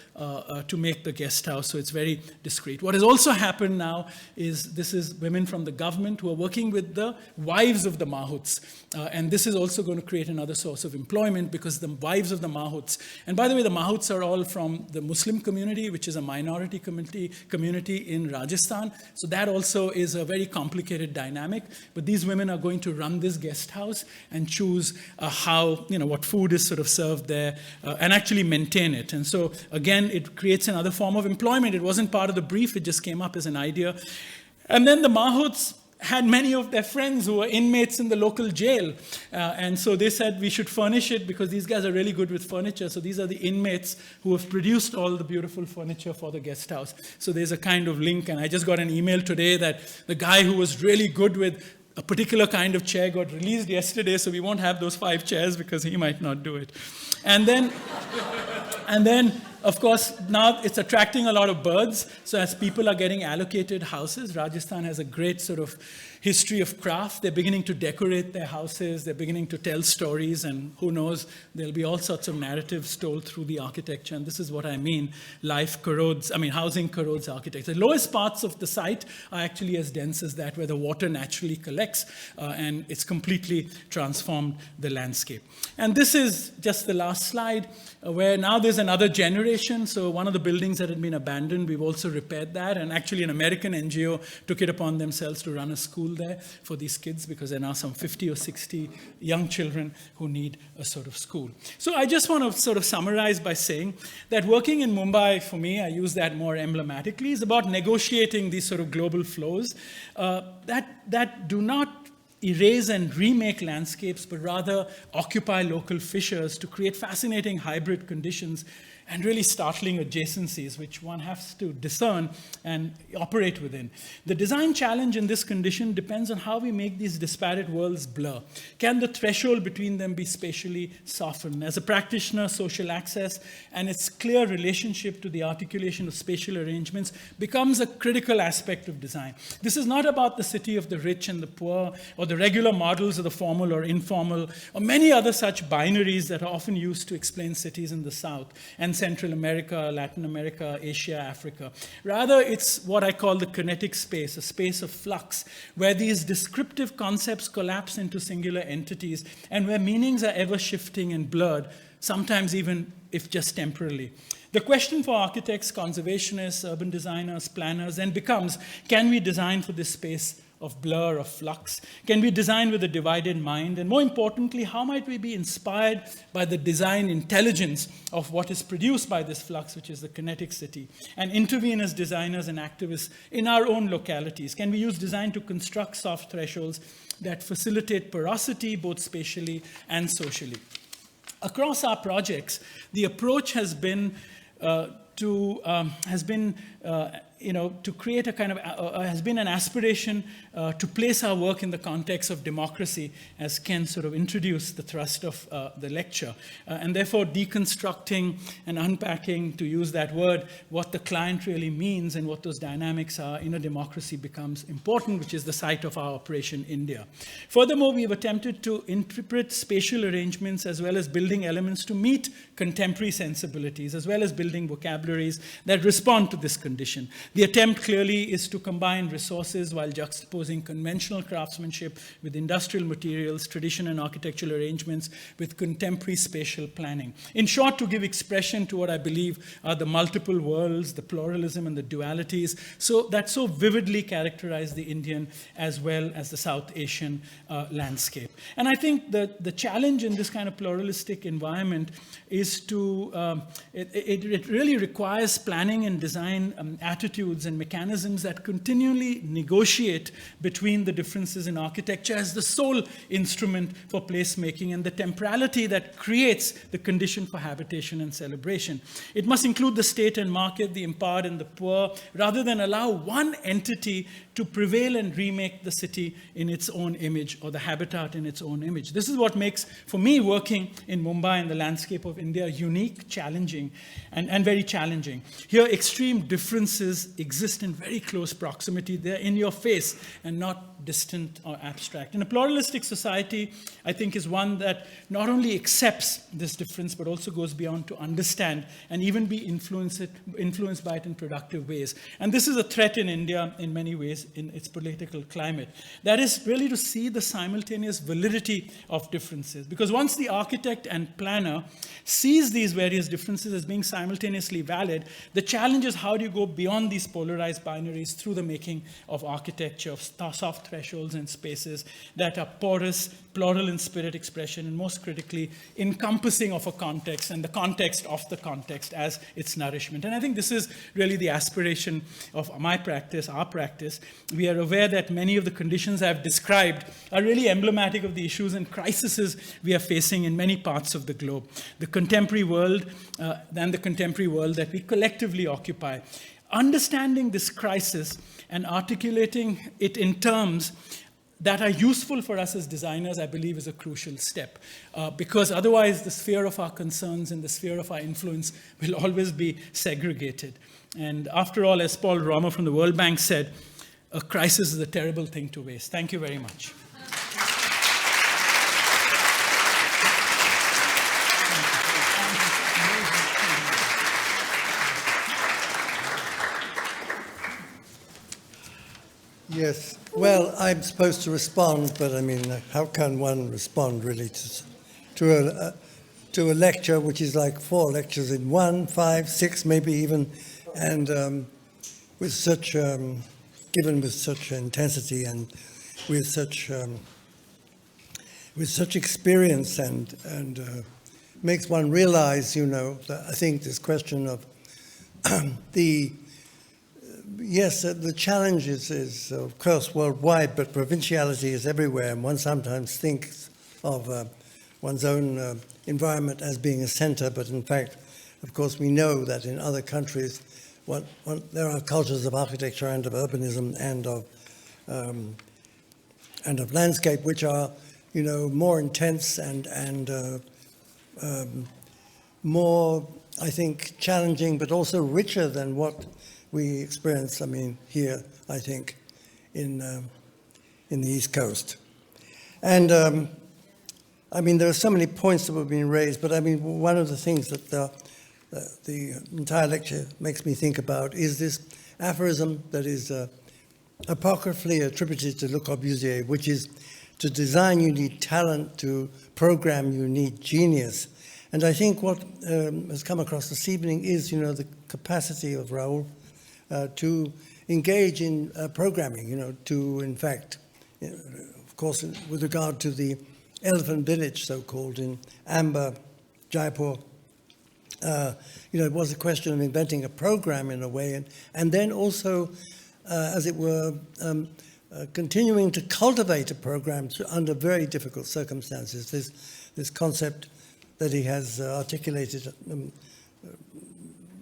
S3: to make the guest house, so it's very discreet. What has also happened now is this is women from the government who are working with the wives of the mahouts, and this is also going to create another source of employment because the wives of the mahouts, and by the way, the mahouts are all from the Muslim community, which is a minority community in Rajasthan, so that also is a very complicated dynamic, but these women are going to run this guest house and choose how, what food is sort of served there and actually maintain it. And so again, it creates another form of employment. It wasn't part of the brief, it just came up as an idea. And then the mahouts had many of their friends who were inmates in the local jail. And so they said we should furnish it because these guys are really good with furniture. So these are the inmates who have produced all the beautiful furniture for the guest house. So there's a kind of link. And I just got an email today that the guy who was really good with a particular kind of chair got released yesterday, so we won't have those 5 chairs because he might not do it. And then, of course, now it's attracting a lot of birds. So as people are getting allocated houses, Rajasthan has a great sort of history of craft. They're beginning to decorate their houses. They're beginning to tell stories. And who knows, there'll be all sorts of narratives told through the architecture. And this is what I mean. Housing corrodes architecture. The lowest parts of the site are actually as dense as that, where the water naturally collects. And it's completely transformed the landscape. And this is just the last slide, where now there's another generation. So one of the buildings that had been abandoned, we've also repaired that. And actually an American NGO took it upon themselves to run a school there for these kids, because there are now some 50 or 60 young children who need a sort of school. So I just want to sort of summarize by saying that working in Mumbai, for me, I use that more emblematically, is about negotiating these sort of global flows that do not erase and remake landscapes, but rather occupy local fissures to create fascinating hybrid conditions and really startling adjacencies, which one has to discern and operate within. The design challenge in this condition depends on how we make these disparate worlds blur. Can the threshold between them be spatially softened? As a practitioner, social access and its clear relationship to the articulation of spatial arrangements becomes a critical aspect of design. This is not about the city of the rich and the poor, or the regular models of the formal or informal, or many other such binaries that are often used to explain cities in the South and Central America, Latin America, Asia, Africa. Rather, it's what I call the kinetic space, a space of flux, where these descriptive concepts collapse into singular entities and where meanings are ever shifting and blurred, sometimes even if just temporarily. The question for architects, conservationists, urban designers, planners then becomes, can we design for this space of blur, of flux? Can we design with a divided mind? And more importantly, how might we be inspired by the design intelligence of what is produced by this flux, which is the kinetic city, and intervene as designers and activists in our own localities? Can we use design to construct soft thresholds that facilitate porosity, both spatially and socially? Across our projects, the approach has been to create a kind of, has been an aspiration to place our work in the context of democracy, as Ken sort of introduced the thrust of the lecture. And therefore deconstructing and unpacking, to use that word, what the client really means and what those dynamics are in a democracy becomes important, which is the site of our Operation India. Furthermore, we've attempted to interpret spatial arrangements as well as building elements to meet contemporary sensibilities, as well as building vocabularies that respond to this condition. The attempt clearly is to combine resources while juxtaposing conventional craftsmanship with industrial materials, tradition and architectural arrangements with contemporary spatial planning. In short, to give expression to what I believe are the multiple worlds, the pluralism and the dualities, that so vividly characterize the Indian as well as the South Asian landscape. And I think that the challenge in this kind of pluralistic environment is to, it really requires planning and design attitude attitudes and mechanisms that continually negotiate between the differences in architecture as the sole instrument for placemaking, and the temporality that creates the condition for habitation and celebration. It must include the state and market, the empowered and the poor, rather than allow one entity to prevail and remake the city in its own image, or the habitat in its own image. This is what makes, for me, working in Mumbai and the landscape of India unique, challenging, and very challenging. Here, extreme differences exist in very close proximity. They're in your face and not distant or abstract. And a pluralistic society, I think, is one that not only accepts this difference, but also goes beyond to understand and even be influenced by it in productive ways. And this is a threat in India in many ways in its political climate. That is really to see the simultaneous validity of differences. Because once the architect and planner sees these various differences as being simultaneously valid, the challenge is how do you go beyond these polarized binaries through the making of architecture, of soft thresholds and spaces that are porous, plural in spirit expression, and most critically, encompassing of a context and the context of the context as its nourishment. And I think this is really the aspiration of my practice, our practice. We are aware that many of the conditions I've described are really emblematic of the issues and crises we are facing in many parts of the globe. The contemporary world and the contemporary world that we collectively occupy. Understanding this crisis and articulating it in terms that are useful for us as designers, I believe, is a crucial step. Because otherwise, the sphere of our concerns and the sphere of our influence will always be segregated. And after all, as Paul Romer from the World Bank said, a crisis is a terrible thing to waste. Thank you very much.
S2: Yes, well, I'm supposed to respond, but I mean, how can one respond really to a lecture which is like 4 lectures in 1, 5, 6 maybe even, and with such, given with such intensity and with such experience, and makes one realize, you know, that I think this question of yes, the challenge is of course worldwide, but provinciality is everywhere, and one sometimes thinks of one's own environment as being a center, but in fact, of course, we know that in other countries, there are cultures of architecture and of urbanism and of landscape which are, you know, more intense and more, I think, challenging, but also richer than what we experience, I mean, here, I think, in the East Coast. And, I mean, there are so many points that were being raised, but I mean, one of the things that the entire lecture makes me think about is this aphorism that is apocryphally attributed to Le Corbusier, which is, to design you need talent, to program you need genius. And I think what has come across this evening is, you know, the capacity of Rahul to engage in programming, you know, to, in fact, you know, of course, with regard to the elephant village, so-called, in Amber, Jaipur, you know, it was a question of inventing a program in a way, and then also, as it were, continuing to cultivate a program under very difficult circumstances. This concept that he has articulated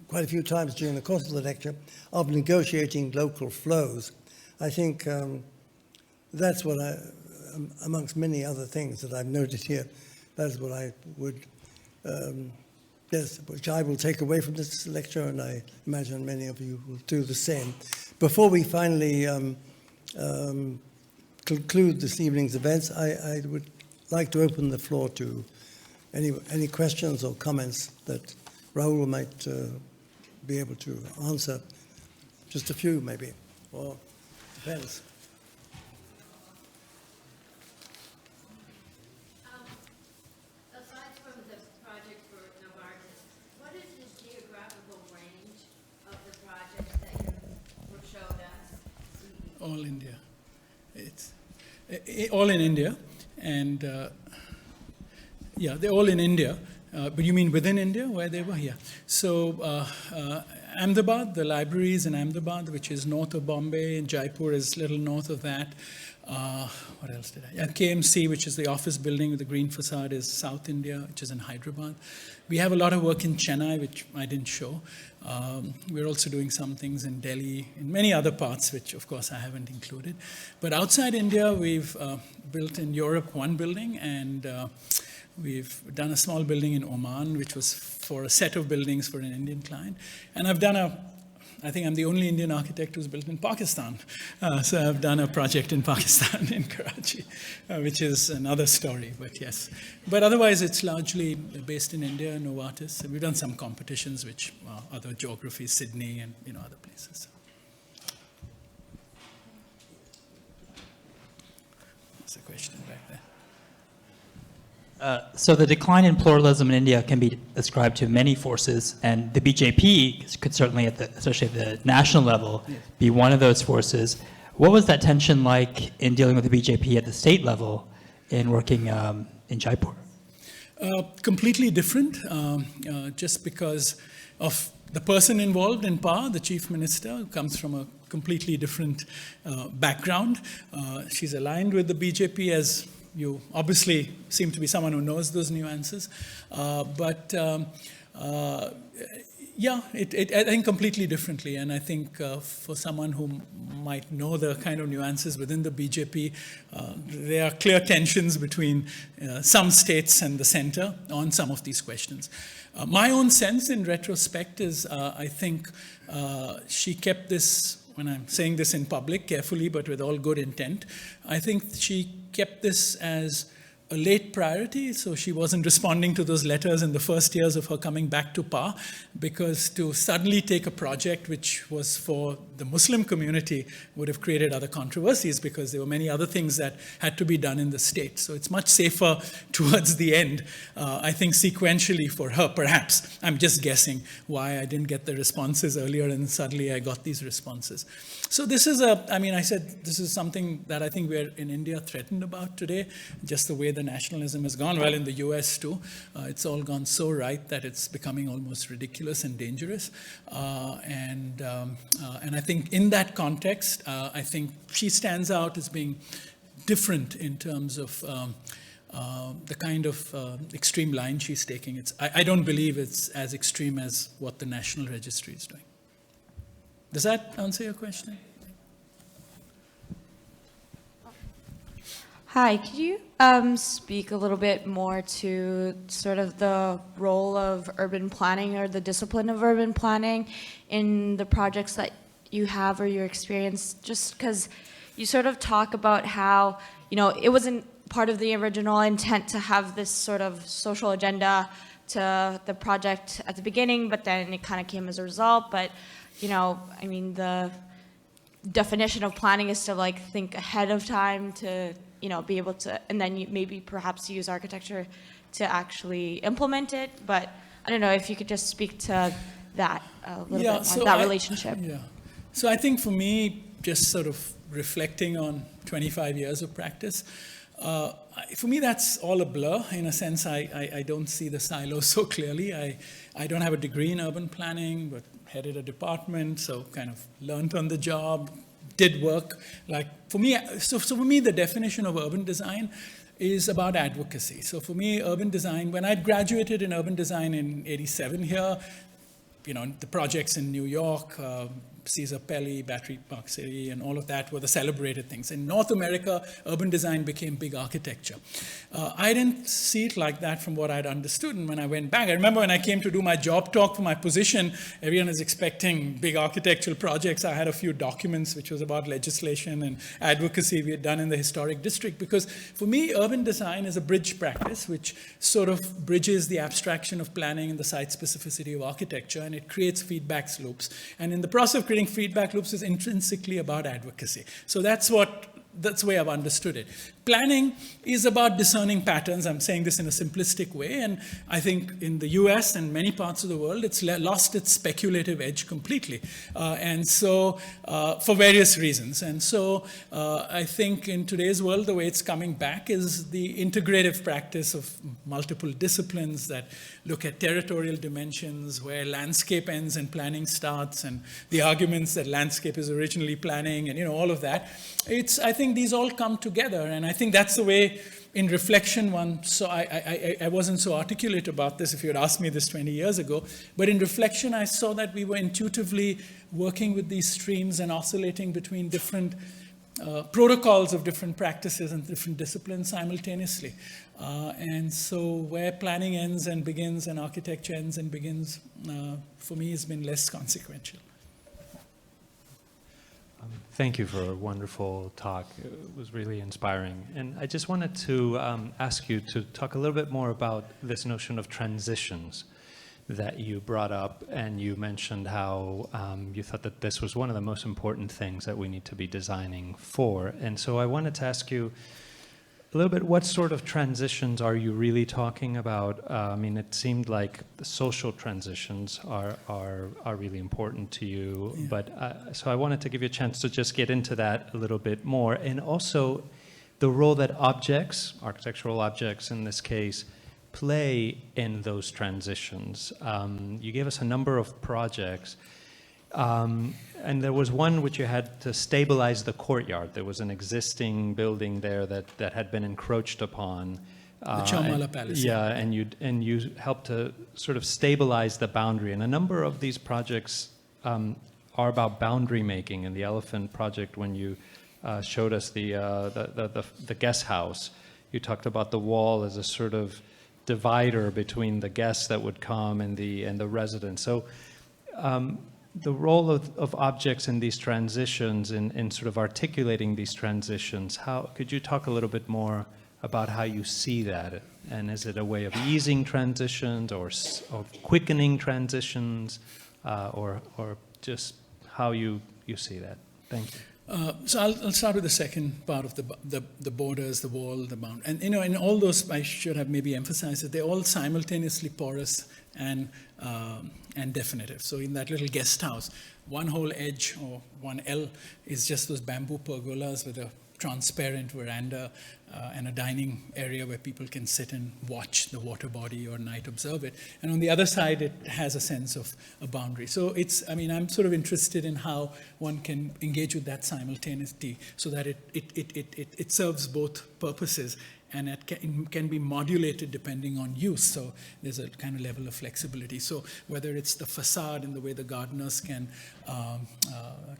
S2: quite a few times during the course of the lecture, of negotiating local flows. I think that's what amongst many other things that I've noted here, that's what I would, yes, which I will take away from this lecture, and I imagine many of you will do the same. Before we finally conclude this evening's events, I would like to open the floor to any questions or comments that Rahul might be able to answer. Just a few, maybe, or depends.
S4: Aside from the project for Novartis, what is the geographical range of the projects that you showed us?
S3: All India. It's all in India, and yeah, they're all in India. But you mean within India, where they were? Yeah. So Ahmedabad, the libraries in Ahmedabad, which is north of Bombay, and Jaipur is a little north of that. What else did I? Yeah, KMC, which is the office building with the green facade, is South India, which is in Hyderabad. We have a lot of work in Chennai, which I didn't show. We're also doing some things in Delhi, in many other parts, which of course I haven't included. But outside India, we've built in Europe one building, and we've done a small building in Oman, which was for a set of buildings for an Indian client. And I think I'm the only Indian architect who's built in Pakistan. So I've done a project in Pakistan, in Karachi, which is another story, but yes. But otherwise, it's largely based in India, Novartis. And we've done some competitions, which other geographies, Sydney and other places. There's a question back there.
S5: So the decline in pluralism in India can be ascribed to many forces, and the BJP could certainly, especially at the national level, be one of those forces. What was that tension like in dealing with the BJP at the state level in working in Jaipur?
S3: Completely different, just because of the person involved in power, the chief minister, comes from a completely different background. She's aligned with the BJP, as you obviously seem to be someone who knows those nuances. Yeah, I think completely differently. And I think for someone who might know the kind of nuances within the BJP, there are clear tensions between some states and the center on some of these questions. My own sense in retrospect is I think she kept this, when I'm saying this in public, carefully but with all good intent, I think she kept this as a late priority, so she wasn't responding to those letters in the first years of her coming back to power, because to suddenly take a project which was for the Muslim community would have created other controversies, because there were many other things that had to be done in the state. So it's much safer towards the end, I think sequentially for her, perhaps. I'm just guessing why I didn't get the responses earlier and suddenly I got these responses. So this is I said this is something that I think we're in India threatened about today, just the way the nationalism has gone. Well, in the US too, it's all gone so right that it's becoming almost ridiculous and dangerous. And I think in that context, I think she stands out as being different in terms of the kind of extreme line she's taking. I don't believe it's as extreme as what the National Registry is doing. Does that answer your question?
S6: Hi, could you speak a little bit more to sort of the role of urban planning or the discipline of urban planning in the projects that you have or your experience? Just because you sort of talk about how, it wasn't part of the original intent to have this sort of social agenda to the project at the beginning, but then it kind of came as a result. But the definition of planning is to think ahead of time to, be able to, and then maybe perhaps use architecture to actually implement it. But I don't know if you could just speak to that a little bit more, that relationship.
S3: Yeah. So I think for me, just sort of reflecting on 25 years of practice, for me, that's all a blur. In a sense, I don't see the silos so clearly. I don't have a degree in urban planning, but headed a department, so kind of learned on the job, did work. For me, for me, the definition of urban design is about advocacy. So for me, urban design, when I graduated in urban design in '87 here, the projects in New York, Caesar Pelli, Battery Park City, and all of that were the celebrated things. In North America, urban design became big architecture. I didn't see it like that from what I'd understood. And when I went back, I remember when I came to do my job talk for my position, everyone was expecting big architectural projects. I had a few documents which was about legislation and advocacy we had done in the historic district. Because for me, urban design is a bridge practice which sort of bridges the abstraction of planning and the site specificity of architecture, and it creates feedback loops. And in the process of creating feedback loops is intrinsically about advocacy. So that's the way I've understood it. planning is about discerning patterns. I'm saying this in a simplistic way, and I think in the US and many parts of the world, it's lost its speculative edge completely. And so, for various reasons. And so, I think in today's world, the way it's coming back is the integrative practice of multiple disciplines that look at territorial dimensions, where landscape ends and planning starts, and the arguments that landscape is originally planning, and all of that. I think these all come together, and I think that's the way, in reflection, I wasn't so articulate about this if you had asked me this 20 years ago, but in reflection, I saw that we were intuitively working with these streams and oscillating between different protocols of different practices and different disciplines simultaneously. And so where planning ends and begins and architecture ends and begins, for me, has been less consequential.
S7: Thank you for a wonderful talk. It was really inspiring. And I just wanted to ask you to talk a little bit more about this notion of transitions that you brought up, and you mentioned how you thought that this was one of the most important things that we need to be designing for. And so I wanted to ask you a little bit, what sort of transitions are you really talking about? I mean, it seemed like the social transitions are really important to you, yeah. But so I wanted to give you a chance to just get into that a little bit more, and also the role that objects, architectural objects in this case, play in those transitions. You gave us a number of projects, and there was one which you had to stabilize the courtyard. There was an existing building there that had been encroached upon.
S3: The Chaumala Palace.
S7: Yeah, and you helped to sort of stabilize the boundary. And a number of these projects are about boundary making. In the Elephant project, when you showed us the guest house, you talked about the wall as a sort of divider between the guests that would come and the residents. So the role of objects in these transitions, in sort of articulating these transitions, how could you talk a little bit more about how you see that? And is it a way of easing transitions or quickening transitions, or just how you see that? Thank you.
S3: So I'll start with the second part of the borders, the wall, the bound. And in all those, I should have maybe emphasized that they're all simultaneously porous and definitive. So in that little guest house, one whole edge or one L is just those bamboo pergolas with a transparent veranda and a dining area where people can sit and watch the water body or night observe it. And on the other side, it has a sense of a boundary. So I'm sort of interested in how one can engage with that simultaneity so that it serves both purposes, and it can be modulated depending on use. So there's a kind of level of flexibility. So whether it's the facade and the way the gardeners can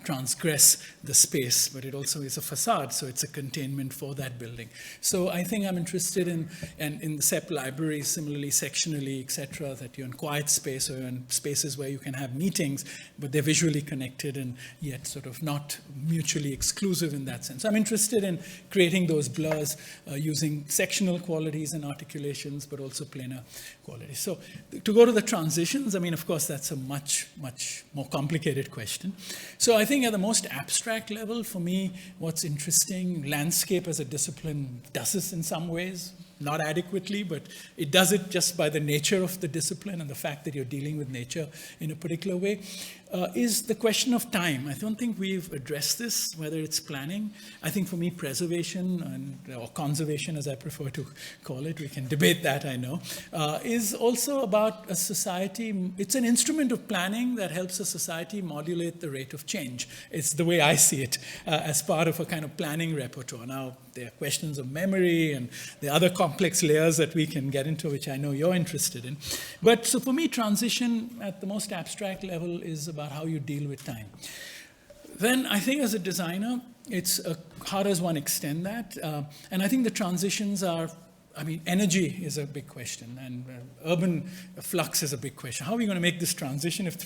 S3: transgress the space, but it also is a facade, so it's a containment for that building. So I think I'm interested in the CEP libraries, similarly, sectionally, etc., that you're in quiet space or in spaces where you can have meetings, but they're visually connected and yet sort of not mutually exclusive in that sense. So I'm interested in creating those blurs using sectional qualities and articulations, but also planar qualities. So to go to the transitions, I mean, of course, that's a much, much more complicated question. So I think at the most abstract level, for me, what's interesting, landscape as a discipline does this in some ways, not adequately, but it does it just by the nature of the discipline and the fact that you're dealing with nature in a particular way, is the question of time. I don't think we've addressed this, whether it's planning. I think for me, preservation or conservation, as I prefer to call it, we can debate that, I know, is also about a society. It's an instrument of planning that helps a society modulate the rate of change. It's the way I see it as part of a kind of planning repertoire. Now, there are questions of memory and the other complex layers that we can get into, which I know you're interested in. But so for me, transition at the most abstract level is about how you deal with time. Then I think as a designer, it's how does one extend that? And I think the transitions are, I mean, energy is a big question, and urban flux is a big question. How are we going to make this transition if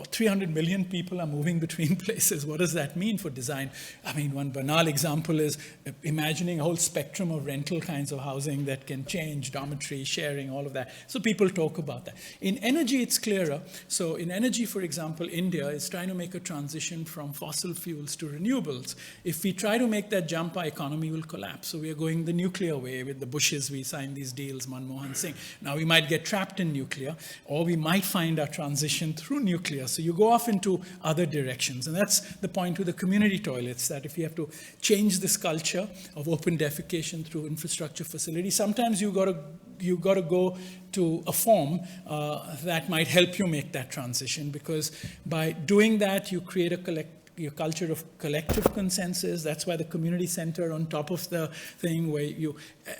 S3: 300 million people are moving between places. What does that mean for design? I mean, one banal example is imagining a whole spectrum of rental kinds of housing that can change, dormitory, sharing, all of that. So people talk about that. In energy, it's clearer. So in energy, for example, India is trying to make a transition from fossil fuels to renewables. If we try to make that jump, our economy will collapse. So we are going the nuclear way. With the Bushes, we signed these deals, Manmohan Singh. Now we might get trapped in nuclear, or we might find our transition through nuclear. So you go off into other directions. And that's the point with the community toilets, that if you have to change this culture of open defecation through infrastructure facilities, sometimes you got to go to a form that might help you make that transition, because by doing that, you create a culture of collective consensus. That's why the community center on top of the thing where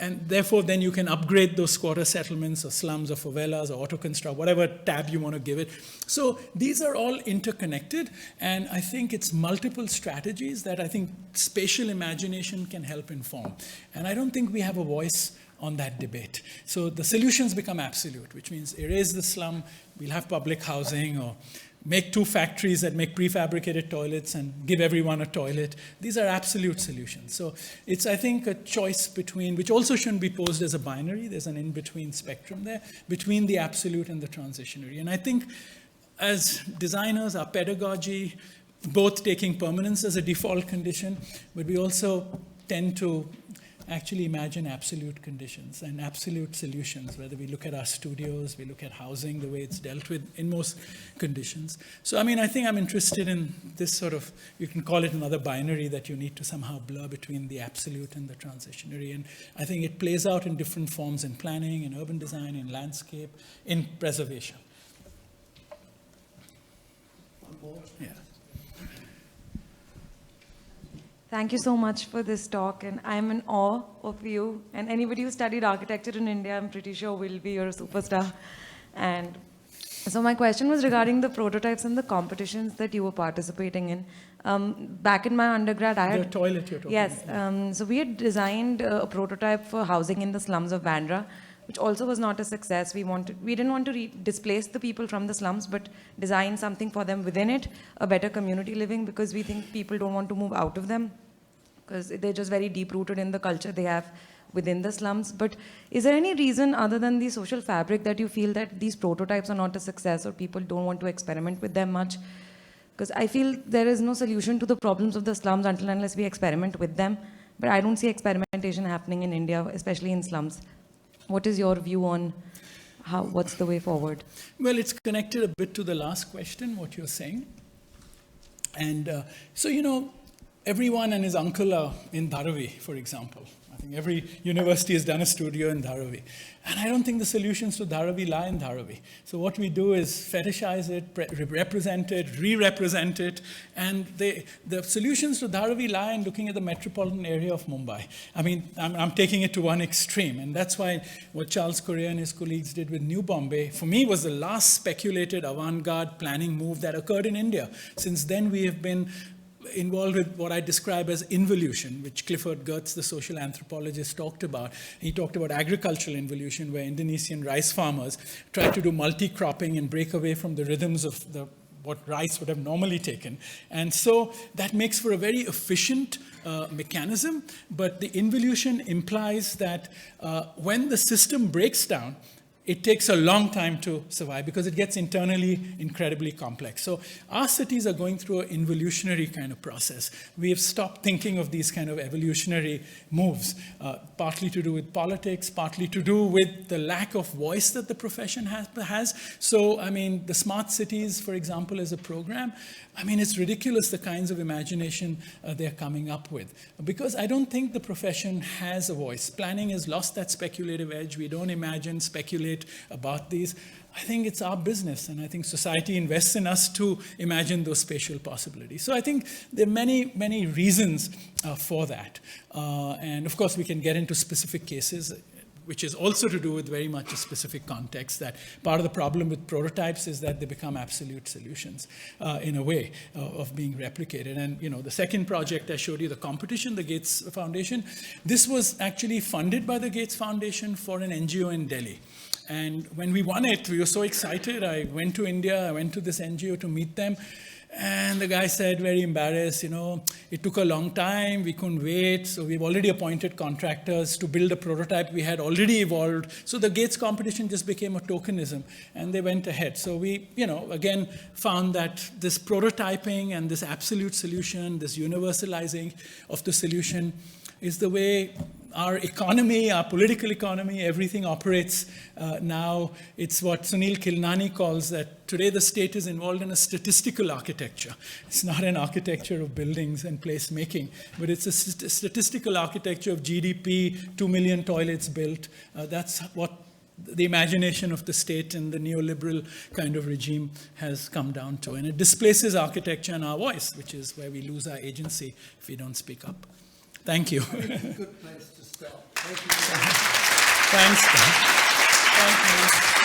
S3: and therefore then you can upgrade those squatter settlements or slums or favelas or auto construct, whatever tab you want to give it. So these are all interconnected, and I think it's multiple strategies that I think spatial imagination can help inform. And I don't think we have a voice on that debate. So the solutions become absolute, which means erase the slum, we'll have public housing, or make 2 factories that make prefabricated toilets and give everyone a toilet. These are absolute solutions. So it's, I think, a choice between, which also shouldn't be posed as a binary. There's an in-between spectrum there, between the absolute and the transitionary. And I think as designers, our pedagogy, both taking permanence as a default condition, but we also tend to actually imagine absolute conditions and absolute solutions, whether we look at our studios, we look at housing, the way it's dealt with in most conditions. So, I mean, I think I'm interested in this sort of, you can call it another binary that you need to somehow blur between the absolute and the transitionary. And I think it plays out in different forms in planning, in urban design, in landscape, in preservation. Yeah.
S8: Thank you so much for this talk, and I'm in awe of you. And anybody who studied architecture in India, I'm pretty sure will be your superstar. And so my question was regarding the prototypes and the competitions that you were participating in. Back in my undergrad, I had...
S3: The toilet you're talking
S8: yes,
S3: about.
S8: so we had designed a prototype for housing in the slums of Bandra, which also was not a success. We didn't want to displace the people from the slums, but design something for them within it, a better community living, because we think people don't want to move out of them, because they're just very deep-rooted in the culture they have within the slums. But is there any reason other than the social fabric that you feel that these prototypes are not a success, or people don't want to experiment with them much? Because I feel there is no solution to the problems of the slums unless we experiment with them. But I don't see experimentation happening in India, especially in slums. What is your view on what's the way forward?
S3: Well, it's connected a bit to the last question, what you're saying. And so, you know, everyone and his uncle are in Dharavi, for example. I think every university has done a studio in Dharavi. And I don't think the solutions to Dharavi lie in Dharavi. So what we do is fetishize it, represent it, re-represent it. And the solutions to Dharavi lie in looking at the metropolitan area of Mumbai. I mean, I'm taking it to one extreme. And that's why what Charles Correa and his colleagues did with New Bombay, for me, was the last speculated avant-garde planning move that occurred in India. Since then, we have been involved with what I describe as involution, which Clifford Geertz, the social anthropologist, talked about. He talked about agricultural involution, where Indonesian rice farmers tried to do multi-cropping and break away from the rhythms of what rice would have normally taken. And so that makes for a very efficient mechanism, but the involution implies that when the system breaks down, it takes a long time to survive because it gets internally incredibly complex. So our cities are going through an involutionary kind of process. We have stopped thinking of these kind of evolutionary moves, partly to do with politics, partly to do with the lack of voice that the profession has. So, I mean, the smart cities, for example, as a program, I mean, it's ridiculous the kinds of imagination they're coming up with. Because I don't think the profession has a voice. Planning has lost that speculative edge. We don't imagine, speculate about these. I think it's our business, and I think society invests in us to imagine those spatial possibilities. So I think there are many, many reasons for that. And of course, we can get into specific cases, which is also to do with very much a specific context, that part of the problem with prototypes is that they become absolute solutions in a way of being replicated. And, you know, the second project I showed you, the competition, the Gates Foundation, this was actually funded by the Gates Foundation for an NGO in Delhi. And when we won it, we were so excited. I went to India, I went to this NGO to meet them. And the guy said, very embarrassed, it took a long time, we couldn't wait, so we've already appointed contractors to build a prototype we had already evolved. So the Gates competition just became a tokenism, and they went ahead. So we, again, found that this prototyping and this absolute solution, this universalizing of the solution is the way our economy, our political economy, everything operates now. It's what Sunil Kilnani calls that today the state is involved in a statistical architecture. It's not an architecture of buildings and placemaking, but it's a statistical architecture of GDP, 2 million toilets built. That's what the imagination of the state and the neoliberal kind of regime has come down to. And it displaces architecture and our voice, which is where we lose our agency if we don't speak up. Thank you.
S2: Good place to stop. Thank you.
S3: Thanks. Thank you.